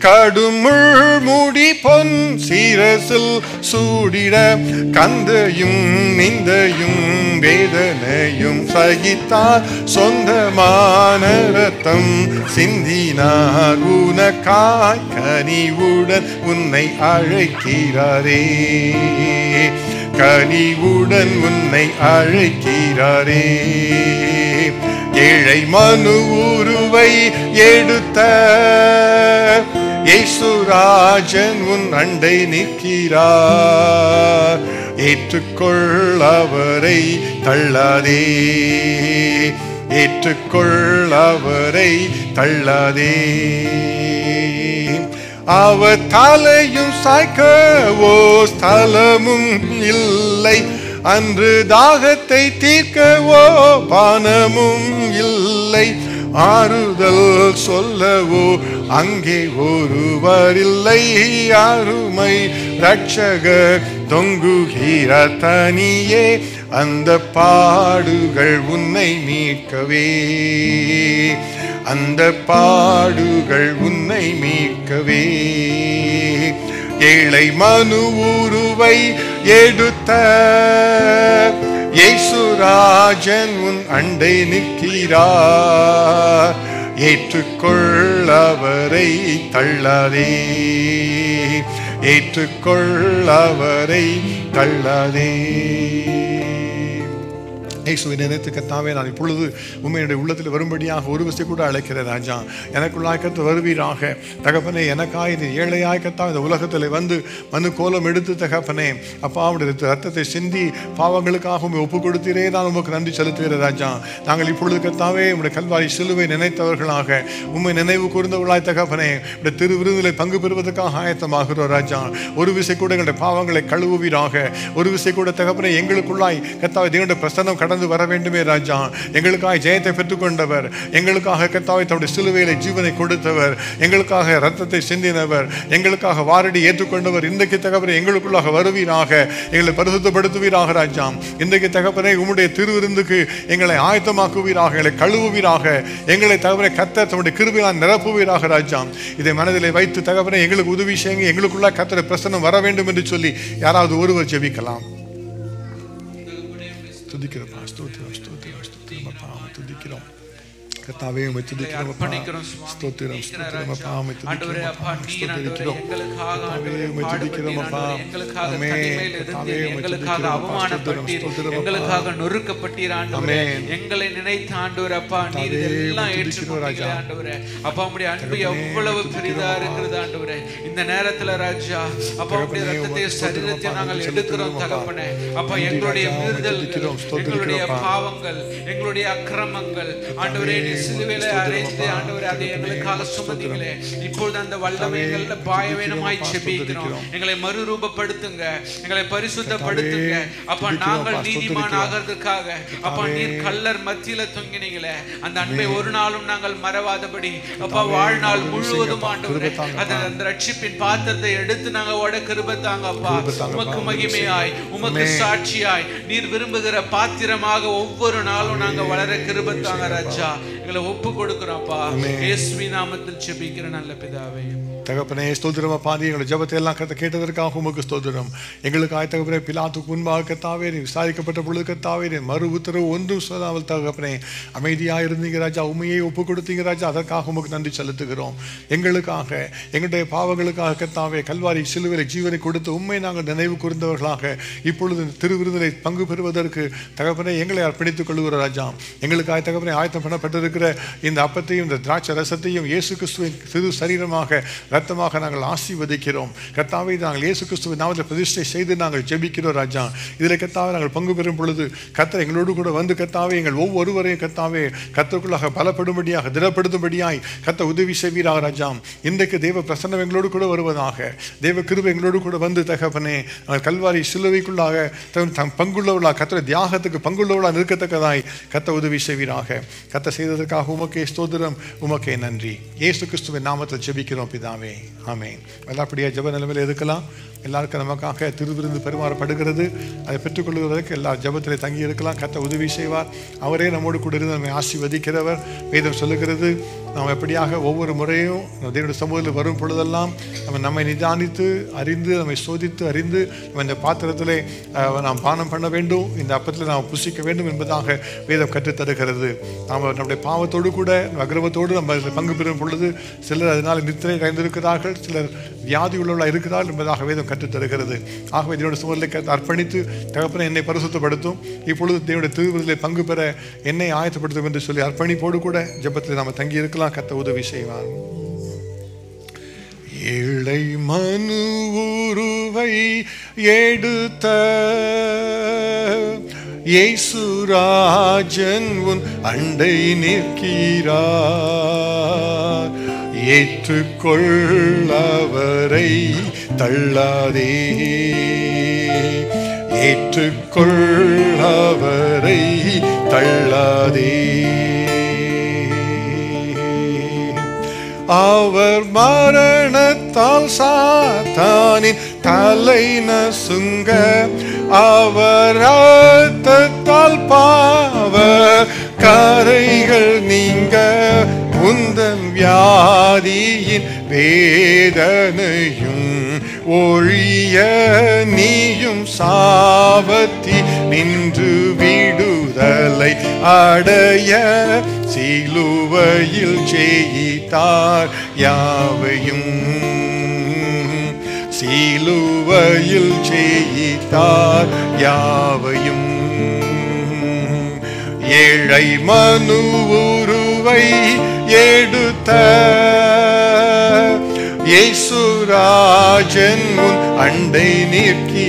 கடுமுள் மூடி பொன் சீரசில் சூடிட கந்தையும் நிந்தையும் வேதனையும் சகித்தார் சொந்தமான ரத்தம் சிந்தினார் உனக்காய் கனிவுடன் உன்னை அழைக்கிறாரே கனிவுடன் உன்னை அழைக்கிறாரே ஏழை மனு உருவை எடுத்த இயேசுராஜன் உன் அண்டை நிற்கிறார் ஏற்றுக்கொள் அவரை தள்ளாதே ஏற்றுக்கொள் அவரை தள்ளாதே அவர் தலையும் சாய்க்கவோ ஸ்தலமும் இல்லை அன்று தாகத்தை தீர்க்கவோ பானமும் இல்லை ஆறுதல் சொல்லவோ அங்கே ஒருவர் இல்லை அருமை ரட்சகர் தொங்குகிற தனியே அந்த பாடுகள் உன்னை மீட்கவே அந்த பாடுகள் உன்னை மீட்கவே ஏழை மனு உருவை எடுத்த இயேசுராஜன் உன் அண்டை நிற்கிறார் ஏற்றுக்கொள் அவரை தள்ளாதே ஏற்றுக்கொள் அவரை தள்ளாதே இயேசுவை நினைத்து கர்த்தாவே நான் இப்பொழுது உம்மையுடைய உள்ளத்தில் வரும்படியாக ஒரு விசை கூட அழைக்கிறேன் ராஜா எனக்குள்ளாய் கர்த்தர் வருவீராக தகப்பனே எனக்காய் இது ஏழையாய் கர்த்தா இந்த உலகத்தில் வந்து மனு கோலம் எடுத்து தகப்பனே அப்பா அவருடைய ரத்தத்தை சிந்தி பாவங்களுக்காக உண்மை ஒப்பு கொடுத்தீரே நான் உமக்கு நன்றி செலுத்துகிறேன் ராஜா நாங்கள் இப்பொழுது கர்த்தாவே உம்முடைய கல்வாரி சிலுவை நினைத்தவர்களாக உம்மை நினைவு கூர்ந்தவர்களாய் தகப்பனே இந்த திரு விருந்திலே பங்கு பெறுவதற்காக ஆயத்தமாகிறோம் ராஜா ஒரு விசை கூட எங்களுடைய பாவங்களை கழுவுவீராக ஒரு விசை கூட தகப்பனே எங்களுக்குள்ளாய் கர்த்தாவே தேவனுடைய பிரசன்னம் கடந்து வர வேண்டுமே ராஜா எங்களுக்காக ஜெயத்தை பெற்றுக்கொண்டவர் எங்களுக்காக கர்த்தாவே தம்முடைய சிலுவையிலே ஜீவனை கொடுத்தவர் எங்களுக்காக ரத்தத்தை சிந்தினவர் எங்களுக்காக வாரடி ஏற்றுக்கொண்டவர் இன்றைக்கு தகப்பனே எங்களுக்குள்ளாக வருவீராக எங்களை பரிசுத்தப்படுத்துவீராக ராஜா இன்றைக்கு தகப்பனே உம்முடைய திருவிருந்துக்கு எங்களை ஆயத்தமாக்குவீராக எங்களை கழுவுவீராக எங்களை தகப்பனே கர்த்தர் தம்முடைய கிருபையால் நிரப்புவீராக ராஜா இதை மனதிலே வைத்து தகப்பனே எங்களுக்கு உதவி செய்யுங்க எங்களுக்குள்ளாக கர்த்தருடைய பிரசன்னம் வர வேண்டும் என்று சொல்லி யாராவது ஒருவர் ஜெபிக்கலாம் துதிக்கிறோம் ஸ்தோத்திரம் ஸ்தோத்திரம் ஸ்தோத்திரம் அப்பா துதிக்கிறோம் கர்த்தாவே உம்மை துதிக்கிறோம் ஸ்தோத்திரம் ஸ்தோத்திரம் அப்பா உம்மை துதிக்கிறோம் கர்த்தாவே உம்மை துதிக்கிறோம் அப்பா ஆமென் கர்த்தாவே உம்மை எங்களுக்காக அவமானப்பட்டீர் எங்களுக்காக நொறுக்கப்பட்டீர் ஆண்டவரே எங்களை நினைத்த ஆண்டவரே அப்பா நீர் இதெல்லாம் ஏற்றுக்கொண்டீர் ஆண்டவரே அப்பா உம்முடைய அன்பு எவ்வளவு பெரிதா இருக்கிறது ஆண்டவரே இந்த நேரத்துல ராஜா அப்பா உம்முடைய ரத்தத்தை சரீரத்தை நாங்கள் எடுக்கிறோம் தகப்பனே அப்பா எங்களுடைய மீறுதல்கள் எங்களுடைய பாவங்கள் எங்களுடைய அக்கிரமங்கள் ஆண்டவரே சிலுவையிலே அறைந்து ஆண்டவரே அதை எங்களுக்காக சுமந்தீங்களே இப்பொழுது அந்த வல்லமைகள்ல பாயவேனமாய் ஜெபிக்கிறோம் எங்களை மறுரூபப்படுத்துங்க எங்களை பரிசுத்தப்படுத்துங்க அப்பா நாங்கள் நீதிமான் ஆகிறதுக்காக அப்பா நீர் கல்லர் மத்தியில தொங்கினீங்களே அந்த அன்பை ஒரு நாளும் நாங்கள் மறவாதபடி அப்பா வாழ்நாள் முழுவதும் ஆண்டவரே அந்த ரட்சிப்பின் பாத்திரத்தை எடுத்து நாங்கள் ஓட கிருபை தாங்க அப்பா உமக்கு மகிமையாய் உமக்கு சாட்சியாய் நீர் விரும்புகிற பாத்திரமாக ஒவ்வொரு நாளும் நாங்கள் வளர கிருபை தாங்க ராஜா எங்களை ஒப்பு கொடுக்கிறோம்ப்பா இயேசுவின் நாமத்தில் ஜெபிக்கிற நல்ல பிதாவே தகப்பனே ஸ்தோத்திரம் அப்பா எங்களை ஜெபத்தை எல்லாம் கேட்டதற்காக உமக்கு ஸ்தோத்திரம் எங்களுக்காக தகப்பனே பிலாத்துக்கு முன்பாக கர்த்தாவே நீ விசாரிக்கப்பட்ட பொழுது கர்த்தாவே நீ மறு உத்தரவு ஒன்றும் சொல்லாமல் தகப்பனே அமைதியாக இருந்தீங்க ராஜா உண்மையை ஒப்பு கொடுத்தீங்க ராஜா அதற்காக உமக்கு நன்றி செலுத்துகிறோம் எங்களுக்காக எங்களுடைய பாவங்களுக்காக கர்த்தாவே கல்வாரி சிலுவையிலே ஜீவனை கொடுத்து உண்மை நாங்கள் நினைவு கூர்ந்தவர்களாக இப்பொழுது திருவிருந்திலே பங்கு பெறுவதற்கு தகப்பனே எங்களை அர்ப்பணித்துக் கொள்கிற ராஜா எங்களுக்காக தகப்பனே ஆயத்தம் பண்ணப்பட்டிருக்கிற இந்த அப்பத்தையும் இந்த திராட்சை ரசத்தையும் இயேசு கிறிஸ்துவின் சிறு சரீரமாக ரத்தமாக நாங்கள் ஆசீர்வதிக்கிறோம் கர்த்தாவே நாங்கள் இயேசு கிறிஸ்துவின் நாமத்தில் பிரதிஷ்டை செய்து நாங்கள் ஜெபிக்கிறோம் ராஜா இதில் கர்த்தாவே நாங்கள் பங்கு பெறும் பொழுது கர்த்தர் எங்களோடு கூட வந்து கர்த்தாவே எங்கள் ஒவ்வொருவரையும் கர்த்தாவே கர்த்தருக்குள்ளாக பலப்படும்படியாக திடப்படுத்தும்படியாய் கர்த்தர் உதவி செய்வீராக ராஜா இன்றைக்கு தேவ பிரசன்னம் எங்களோடு கூட வருவதாக தேவ கிருபை எங்களோடு கூட வந்து தகப்பனே கல்வாரி சிலுவைக்குள்ளாக பங்குள்ளவர்களாக கர்த்தர் தியாகத்துக்கு பங்குள்ளவர்களாக நிற்கத்தக்கதாய் கர்த்தர் உதவி செய்வீராக கர்த்தர் செய்ததற்காக உமக்கே ஸ்தோத்திரம் உமக்கே நன்றி இயேசு கிறிஸ்துவின் நாமத்தில் ஜெபிக்கிறோம் பிதாவே ஆமென் எல்லாப்படியா ஜெப நிலைமையில் இருக்கலாம் எல்லாருக்கும் நமக்காக திருவிருந்து பரிமாறப்படுகிறது அதை பெற்றுக்கொள்வதற்கு எல்லா ஜெபத்திலே தங்கி இருக்கலாம் கர்த்தர் உதவி செய்வார் அவரே நம்மோடு கூட இருந்து நம்மை ஆசீர்வதிக்கிறவர் வேதம் சொல்லுகிறது நாம் எப்படியாக ஒவ்வொரு முறையும் தேவனுடைய சமூகத்தில் வரும் பொழுதெல்லாம் நம்மை நிதானித்து அறிந்து நம்மை சோதித்து அறிந்து இந்த பாத்திரத்திலே நாம் பானம் பண்ண வேண்டும், இந்த அப்பத்தில் நாம் புசிக்க வேண்டும் என்பதாக வேதம் கற்றுத்தருகிறது. நாம் நம்முடைய பாவத்தோடு கூட அக்கிரமத்தோடு நம்ம பங்கு பெறும் பொழுது சிலர் அதனால் நித்திரை அடைந்திருக்கிறார்கள், சிலர் வியாதி உள்ளவர்களாக இருக்கிறார்கள் என்பதாக வேதம் கற்றுத்தருகிறது. ஆகவே தேவனுடைய சமூகத்தில் அர்ப்பணித்து தகப்பனை என்னை பரிசுத்தப்படுத்தும், இப்பொழுது தேவனுடைய திருவிருந்திலே பங்கு பெற என்னை ஆயத்தப்படுத்தும் என்று சொல்லி அர்ப்பணிப்போடு கூட ஜெபத்தில் நாம் தங்கி இருக்கலாம். கர்த்தர் உதவி செய்வார். ஏழை மனு உருவை எடுத்த இயேசுராஜன் உன் அண்டை நிற்கிறார், ஏற்றுக்கொள்ளவரை தள்ளாதே, ஏற்றுக்கொள்ளவரை தள்ளாதே. அவர் மரணத்தால் சாத்தானின் தலை நசுங்க, அவர் இரத்தத்தால் பாவ கரைகள் நீங்க, உந்தன் வியாதியின் வேதனையும் ஒழிய நீயும் சாபத்தி நின்று விடுதலை அடைய, சிலுவையில் ஜெயித்தார் யாவையும், சிலுவையில் ஜெயித்தார் யாவையும். ஏழை மனு உருவை எடுத்த இயேசுராஜன் உன் அண்டை நிற்கிறார்,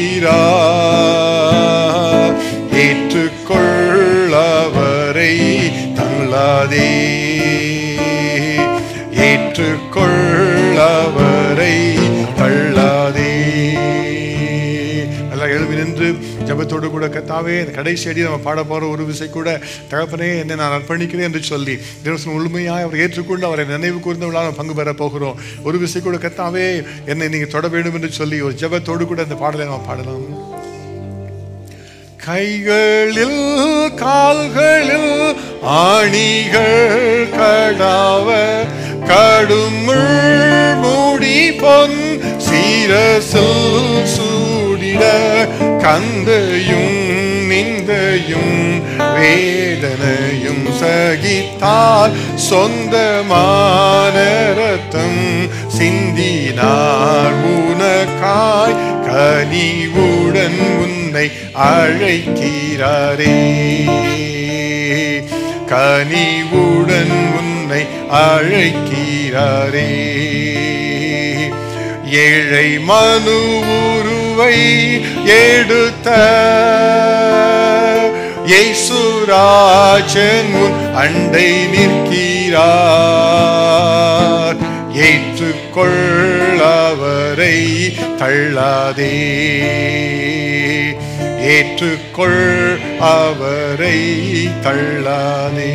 ஏற்றுக்கொள்ளவரை தள்ளாதே, ஏற்றுக்கொள்ளவரை தள்ளாதே. நல்லா எழுதி நின்று ஜபத்தோடு கூட கர்த்தாவே கடைசி அடி நம்ம பாட போகிற ஒரு விசை கூட தகப்பனே என்னை நான் அர்ப்பணிக்கிறேன் என்று சொல்லி தேவன் முழுமையாக அவர் ஏற்றுக்கொண்டு அவரை நினைவு கூர்ந்தவர்களாக பங்கு பெற போகிறோம். ஒரு விசை கூட கர்த்தாவே என்னை நீங்கள் தொட வேண்டும் என்று சொல்லி ஒரு ஜபத்தோடு கூட அந்த பாடலை நம்ம பாடலாம். கைகளில் கால்களில் ஆணிகள் கடாவ, கடுமுள் மூடி பொன் சீரசில் சூடிட, கந்தையும் நிந்தையும் வேதனையும் சகித்தால் சொந்தமான ரத்தம் சிந்தினார் உனக்காய், கனிவுடன் உன்னை அழைக்கிறாரே, கனிவுடன் உன்னை அழைக்கிறாரே. ஏழை மனு உருவை எடுத்த இயேசுராஜன் உன் அண்டை நிற்கிறார், ஏற்றுக்கொள்ளவரை தள்ளாதே, ஏற்றுக்கொள் அவரை தள்ளாதே.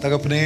தகப்பனே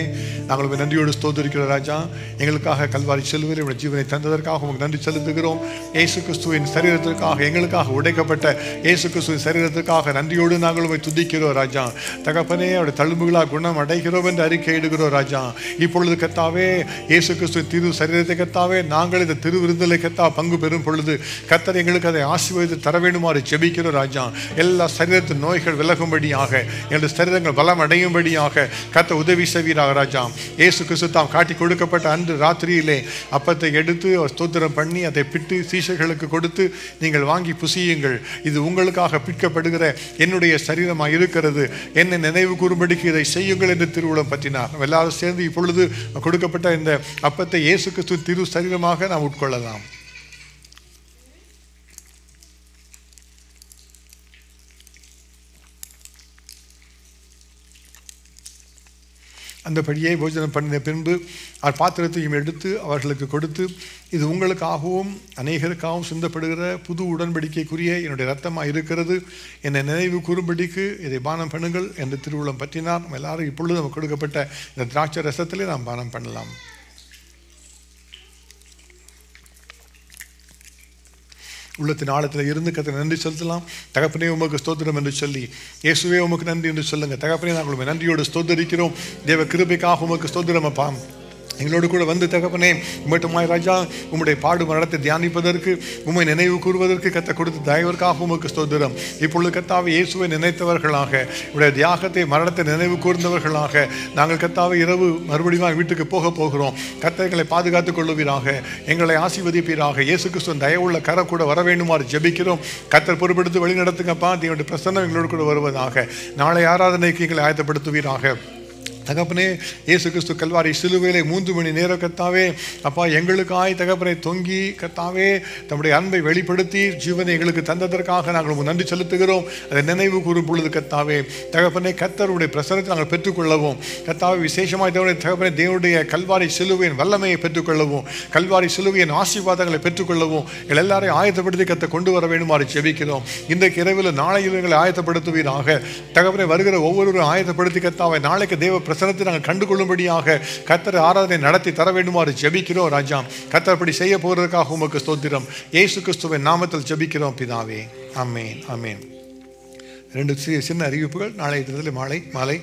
நாங்கள் நன்றியோடு ஸ்தோத்திரிக்கிறோம் ராஜா, எங்களுக்காக கல்வாரி சிலுவையில் உடைய ஜீவனை தந்ததற்காக உங்களுக்கு நன்றி செலுத்துகிறோம். இயேசு கிறிஸ்துவின் சரீரத்திற்காக, எங்களுக்காக உடைக்கப்பட்ட இயேசு கிறிஸ்துவின் சரீரத்திற்காக நன்றியோடு நாங்கள் உம்மை துதிக்கிறோம் ராஜா. தகப்பனே அவருடைய தழும்புகளாக குணம் அடைகிறோம் என்று அறிக்கை இடுகிறோம் ராஜா. இப்பொழுது கர்த்தாவே இயேசு கிறிஸ்துவின் திரு சரீரத்தை கர்த்தாவே நாங்கள் இந்த திருவிருந்திலே கர்த்தா பங்கு பெறும் பொழுது கர்த்தர் எங்களுக்கு அதை ஆசீர்வதித்து தர வேண்டுமாறு ஜெபிக்கிறோம் ராஜா. எல்லா சரீரத்தின் நோய்கள் விலகும்படியாக, எங்களுடைய சரீரங்கள் பலம் அடையும்படியாக கர்த்தர் உதவி செய்வீராக ராஜா. இயேசு கிறிஸ்து தாம் காட்டி கொடுக்கப்பட்ட அன்று ராத்திரியிலே அப்பத்தை எடுத்து ஸ்தோத்திரம் பண்ணி அதை பிட்டு சீஷர்களுக்கு கொடுத்து, நீங்கள் வாங்கி புசியுங்கள், இது உங்களுக்காக பிற்கப்படுகிற என்னுடைய சரீரமாக இருக்கிறது, என்னை நினைவு கூறும்படிக்கு இதை செய்யுங்கள் என்று திருவுளம் பற்றினார். எல்லாரும் சேர்ந்து இப்பொழுது கொடுக்கப்பட்ட இந்த அப்பத்தை இயேசு கிறிஸ்து திரு சரீரமாக நாம் உட்கொள்ளலாம். அந்தபடியே போஜனம் பண்ணின பின்பு பாத்திரத்தையும் எடுத்து அவர்களுக்கு கொடுத்து, இது உங்களுக்காகவும் அநேகருக்காகவும் சிந்தப்படுகிற புது உடன்படிக்கைக்குரிய என்னுடைய இரத்தமாக இருக்கிறது, என்னை நினைவு கூறும்படிக்கு இதை பானம் பண்ணுங்கள் என்று திருவுளம் பற்றினார். நம்ம எல்லாரும் இப்பொழுது நமக்கு கொடுக்கப்பட்ட இந்த திராட்சை ரசத்திலே நாம் பானம் பண்ணலாம். உள்ளத்தின் ஆழத்தில் இருந்து கர்த்தருக்கு நன்றி செலுத்தலாம். தகப்பனே உமக்கு ஸ்தோத்திரம் என்று சொல்லி, இயேசுவே உமக்கு நன்றி என்று சொல்லுங்கள். தகப்பனே நாங்கள் உம்மை நன்றியோடு ஸ்தோத்தரிக்கிறோம். தேவ கிருபைக்காக உமக்கு ஸ்தோத்திரம் அப்பா. எங்களோடு கூட வந்து தகப்பனே உம்மட்டுமாய் ராஜா உம்முடைய பாடு மரணத்தை தியானிப்பதற்கு, உம்மை நினைவு கூறுவதற்கு கர்த்தர் கொடுத்த தயவிற்காக உமக்கு ஸ்தோத்திரம். இப்பொழுது கர்த்தாவே இயேசுவை நினைத்தவர்களாக, உடைய தியாகத்தை மரணத்தை நினைவு கூர்ந்தவர்களாக நாங்கள் கர்த்தாவே இரவு மறுபடியும் வீட்டுக்கு போகிறோம். கர்த்தர்களை பாதுகாத்துக் கொள்ளுவீராக, எங்களை ஆசீர்வதிப்பீராக. இயேசு கிறிஸ்துவின் தயவுள்ள கரம் கூட வர வேண்டுமாறு ஜெபிக்கிறோம். கர்த்தர் பொறுப்பெடுத்து வழி நடத்துங்கப்பா. தேவனுடைய பிரசன்னம் எங்களோடு கூட வருவதாக. நாளை ஆராதனைக்கு எங்களை ஆயத்தப்படுத்துவீராக. தகப்பனே இயேசு கிறிஸ்து கல்வாரி சிலுவையிலே 3 மணி நேரம் கர்த்தாவே அப்பா எங்களுக்காய் தகப்பனை தொங்கி கர்த்தாவே தம்முடைய அன்பை வெளிப்படுத்தி ஜீவனை எங்களுக்கு தந்ததற்காக நாங்கள் நன்றி செலுத்துகிறோம். அதை நினைவு கூறும் பொழுது கர்த்தாவே தகப்பனே கர்த்தருடைய பிரசன்னத்தை நாங்கள் பெற்றுக்கொள்ளவும், கர்த்தாவே விசேஷமாய் தகப்பனை தேவனுடைய கல்வாரி சிலுவையின் வல்லமையை பெற்றுக்கொள்ளவும், கல்வாரி சிலுவையின் ஆசீர்வாதங்களை பெற்றுக்கொள்ளவும் எங்கள் எல்லாரையும் ஆயத்தப்படுத்தி கர்த்தர் கொண்டு வர வேண்டுமாறு ஜெபிக்கிறோம். இன்றைக்கு இரவில் நாளையில் எங்களை ஆயத்தப்படுத்துவீராக. தகப்பனை வருகிற ஒவ்வொருவரும் ஆயத்தப்படுத்தி கர்த்தாவை நாளைக்கு தேவ பிரசனத்தை நாங்கள் கண்டுகொள்ளும்படியாக கர்த்தர் ஆராதனை நடத்தி தர வேண்டுமாறு ஜெபிக்கிறோம் ராஜா. கர்த்தர் அப்படி செய்ய போகிறதுக்காக உமக்கு ஸ்தோத்திரம். இயேசு கிறிஸ்துவின் நாமத்தில் ஜெபிக்கிறோம் பிதாவே. ஆமென் ஆமென். 2 சின்ன அறிவிப்புகள். நாளைய தினத்தில் மாலை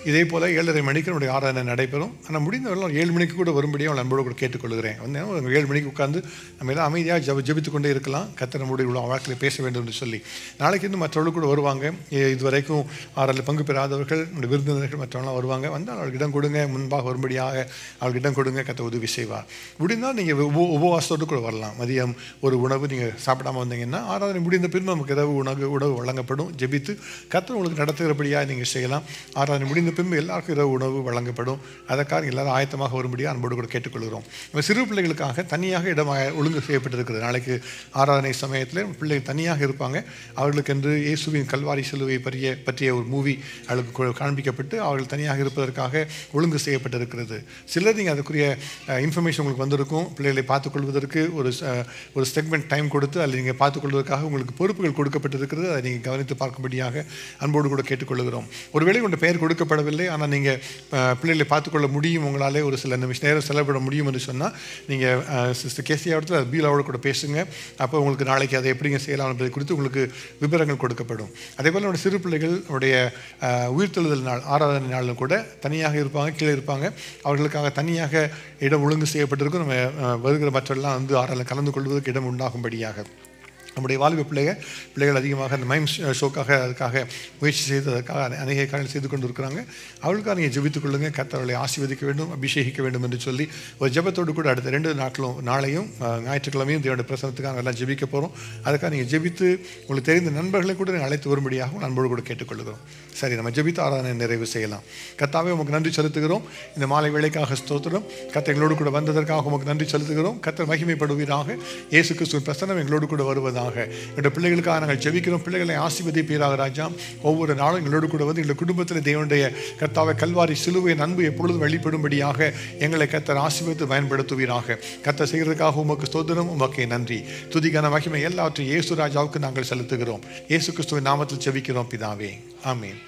இதே போல் 7:30 மணிக்கு நம்முடைய ஆராதனை நடைபெறும். ஆனால் முடிந்தவர்கள் 7 மணிக்கு கூட வரும்படியாக அவள் அன்போடு கூட கேட்டுக்கொள்கிறேன். வந்து 7 மணிக்கு உட்கார்ந்து நம்ம எல்லாம் அமைதியாக ஜெபித்து கொண்டே இருக்கலாம். கர்த்தர் நம்முடைய உள்ள வாழ்க்கையில் பேச வேண்டும் என்று சொல்லி நாளைக்கு இன்னும் மற்றவர்கள் கூட வருவாங்க. இதுவரைக்கும் ஆராதனையில் பங்கு பெறாதவர்கள், நம்முடைய விருந்தினர்கள் மற்றவங்களாம் வருவாங்க. வந்தால் அவளுக்கு இடம் கொடுங்க, முன்பாக வரும்படியாக அவளுக்கு இடம் கொடுங்க. கர்த்தர் உதவி செய்வார். முடிந்தால் நீங்கள் உபவாசத்தோடு கூட வரலாம். மதியம் ஒரு உணவு நீங்கள் சாப்பிடாமல் வந்தீங்கன்னா ஆராதனை முடிந்த பின்பு நமக்கு இரவு உணவு வழங்கப்படும். ஜெபித்து கர்த்தர் உங்களுக்கு நடத்துகிறபடியாக நீங்கள் செய்யலாம். ஆராதனை முடிந்த பின்பு எல்லாருக்கும் இரவு உணவு வழங்கப்படும். அதற்காக எல்லாரும் ஆயத்தமாக வரும்படியாக அன்போடு கூட கேட்டுக்கொள்கிறோம். நம்ம சிறு பிள்ளைகளுக்காக தனியாக இடம் ஒழுங்கு செய்யப்பட்டிருக்கிறது. நாளைக்கு ஆராதனை சமயத்தில் பிள்ளைகள் தனியாக இருப்பாங்க. அவர்களுக்கு என்று இயேசுவின் கல்வாரி சிலுவை பற்றிய ஒரு மூவி அவர்களுக்கு காண்பிக்கப்பட்டு அவர்கள் தனியாக இருப்பதற்காக ஒழுங்கு செய்யப்பட்டிருக்கிறது. சிலர் நீங்கள் அதுக்குரிய இன்ஃபர்மேஷன் உங்களுக்கு வந்திருக்கும். பிள்ளைகளை பார்த்துக்கொள்வதற்கு ஒரு செக்மெண்ட் டைம் கொடுத்து அதில் நீங்கள் பார்த்துக்கொள்வதற்காக உங்களுக்கு பொறுப்புகள் கொடுக்கப்பட்டிருக்கிறது. அதை நீங்கள் கவனித்து பார்க்கும்படியாக அன்போடு கூட கேட்டுக்கொள்கிறோம். ஒருவேளை உங்கள் பெயர் கொடுக்கப்படவில்லை, ஆனால் நீங்கள் பிள்ளைகளை பார்த்துக்கொள்ள முடியும், உங்களாலே ஒரு சில நிமிஷம் நேரம் செலவிட முடியும் என்று சொன்னால் நீங்கள் சிஸ்டர் கேசியா இடத்துல பீலாவோட கூட பேசுங்க. அப்போ உங்களுக்கு நாளைக்கு அதை எப்படிங்க செய்யலாம் என்பதை குறித்து உங்களுக்கு விவரங்கள் கொடுக்கப்படும். அதே போல் நம்முடைய சிறு பிள்ளைகள் நம்முடைய உயிர்த்தெழுதல் நாள் ஆராதனை நாளில் கூட தனியாக இருப்பாங்க, கீழே இருப்பாங்க. அவர்களுக்காக தனியாக இடம் ஒழுங்கு செய்யப்பட்டிருக்கும். நம்ம வருகிற மற்றெல்லாம் வந்து ஆராதனை கலந்து கொள்வதற்கு இடம் உண்டாகும்படியாக நம்முடைய வாலிப பிள்ளைகள் அதிகமாக அந்த மைம் ஷோக்காக அதுக்காக முயற்சி செய்து அதற்காக அநேக காரியங்கள் செய்து கொண்டு இருக்கிறாங்க. அவளுக்காக நீங்கள் ஜெபித்துக் கொள்ளுங்கள். கர்த்தர்களை ஆசீர்வதிக்க வேண்டும், அபிஷேகிக்க வேண்டும் என்று சொல்லி ஒரு ஜெபத்தோடு கூட அடுத்த 2 நாட்களும் நாளையும் ஞாயிற்றுக்கிழமையும் தேவனுடைய பிரசனத்துக்காக எல்லாம் ஜெபிக்க போகிறோம். அதுக்காக நீங்கள் ஜெபித்து உங்களுக்கு தெரிந்த நண்பர்களை கூட நீங்கள் அழைத்து வரும்படியாகவும் அன்போடு கூட கேட்டுக்கொள்கிறோம். சரி, நம்ம ஜெபித்து ஆராதனை நிறைவு செய்யலாம். கர்த்தாவே உமக்கு நன்றி செலுத்துகிறோம். இந்த மாலை வேளைக்காக ஸ்தோத்திரம். கர்த்தர் எங்களோடு கூட வந்ததற்காக உமக்கு நன்றி செலுத்துகிறோம். கர்த்தர் மகிமைப்படுவீராக. இயேசு கிறிஸ்துவின் பிரசன்னம் எங்களோடு கூட வருவதாக. என்னுடைய பிள்ளைகளுக்காக நாங்கள் ஜெபிக்கிறோம். பிள்ளைகளை ஆசீர்வதிப்பீராக ராஜா. ஒவ்வொரு நாளும் எங்களோடு கூட வந்து எங்கள் குடும்பத்தில் தேவனுடைய கர்த்தாவை கல்வாரி சிலுவையின் அன்பு எப்பொழுதும் வெளிப்படும்படியாக எங்களை கர்த்தர் ஆசீர்வதித்து பயன்படுத்துவீராக. கர்த்தர் செய்கிறதுக்காக உமக்கு ஸ்தோத்திரம், உமக்கு நன்றி. துதிக்கான மகிமை எல்லாவற்றையும் இயேசு ராஜாவுக்கு நாங்கள் செலுத்துகிறோம். இயேசு கிறிஸ்துவின் நாமத்தில் ஜெபிக்கிறோம் பிதாவே. ஆமென்.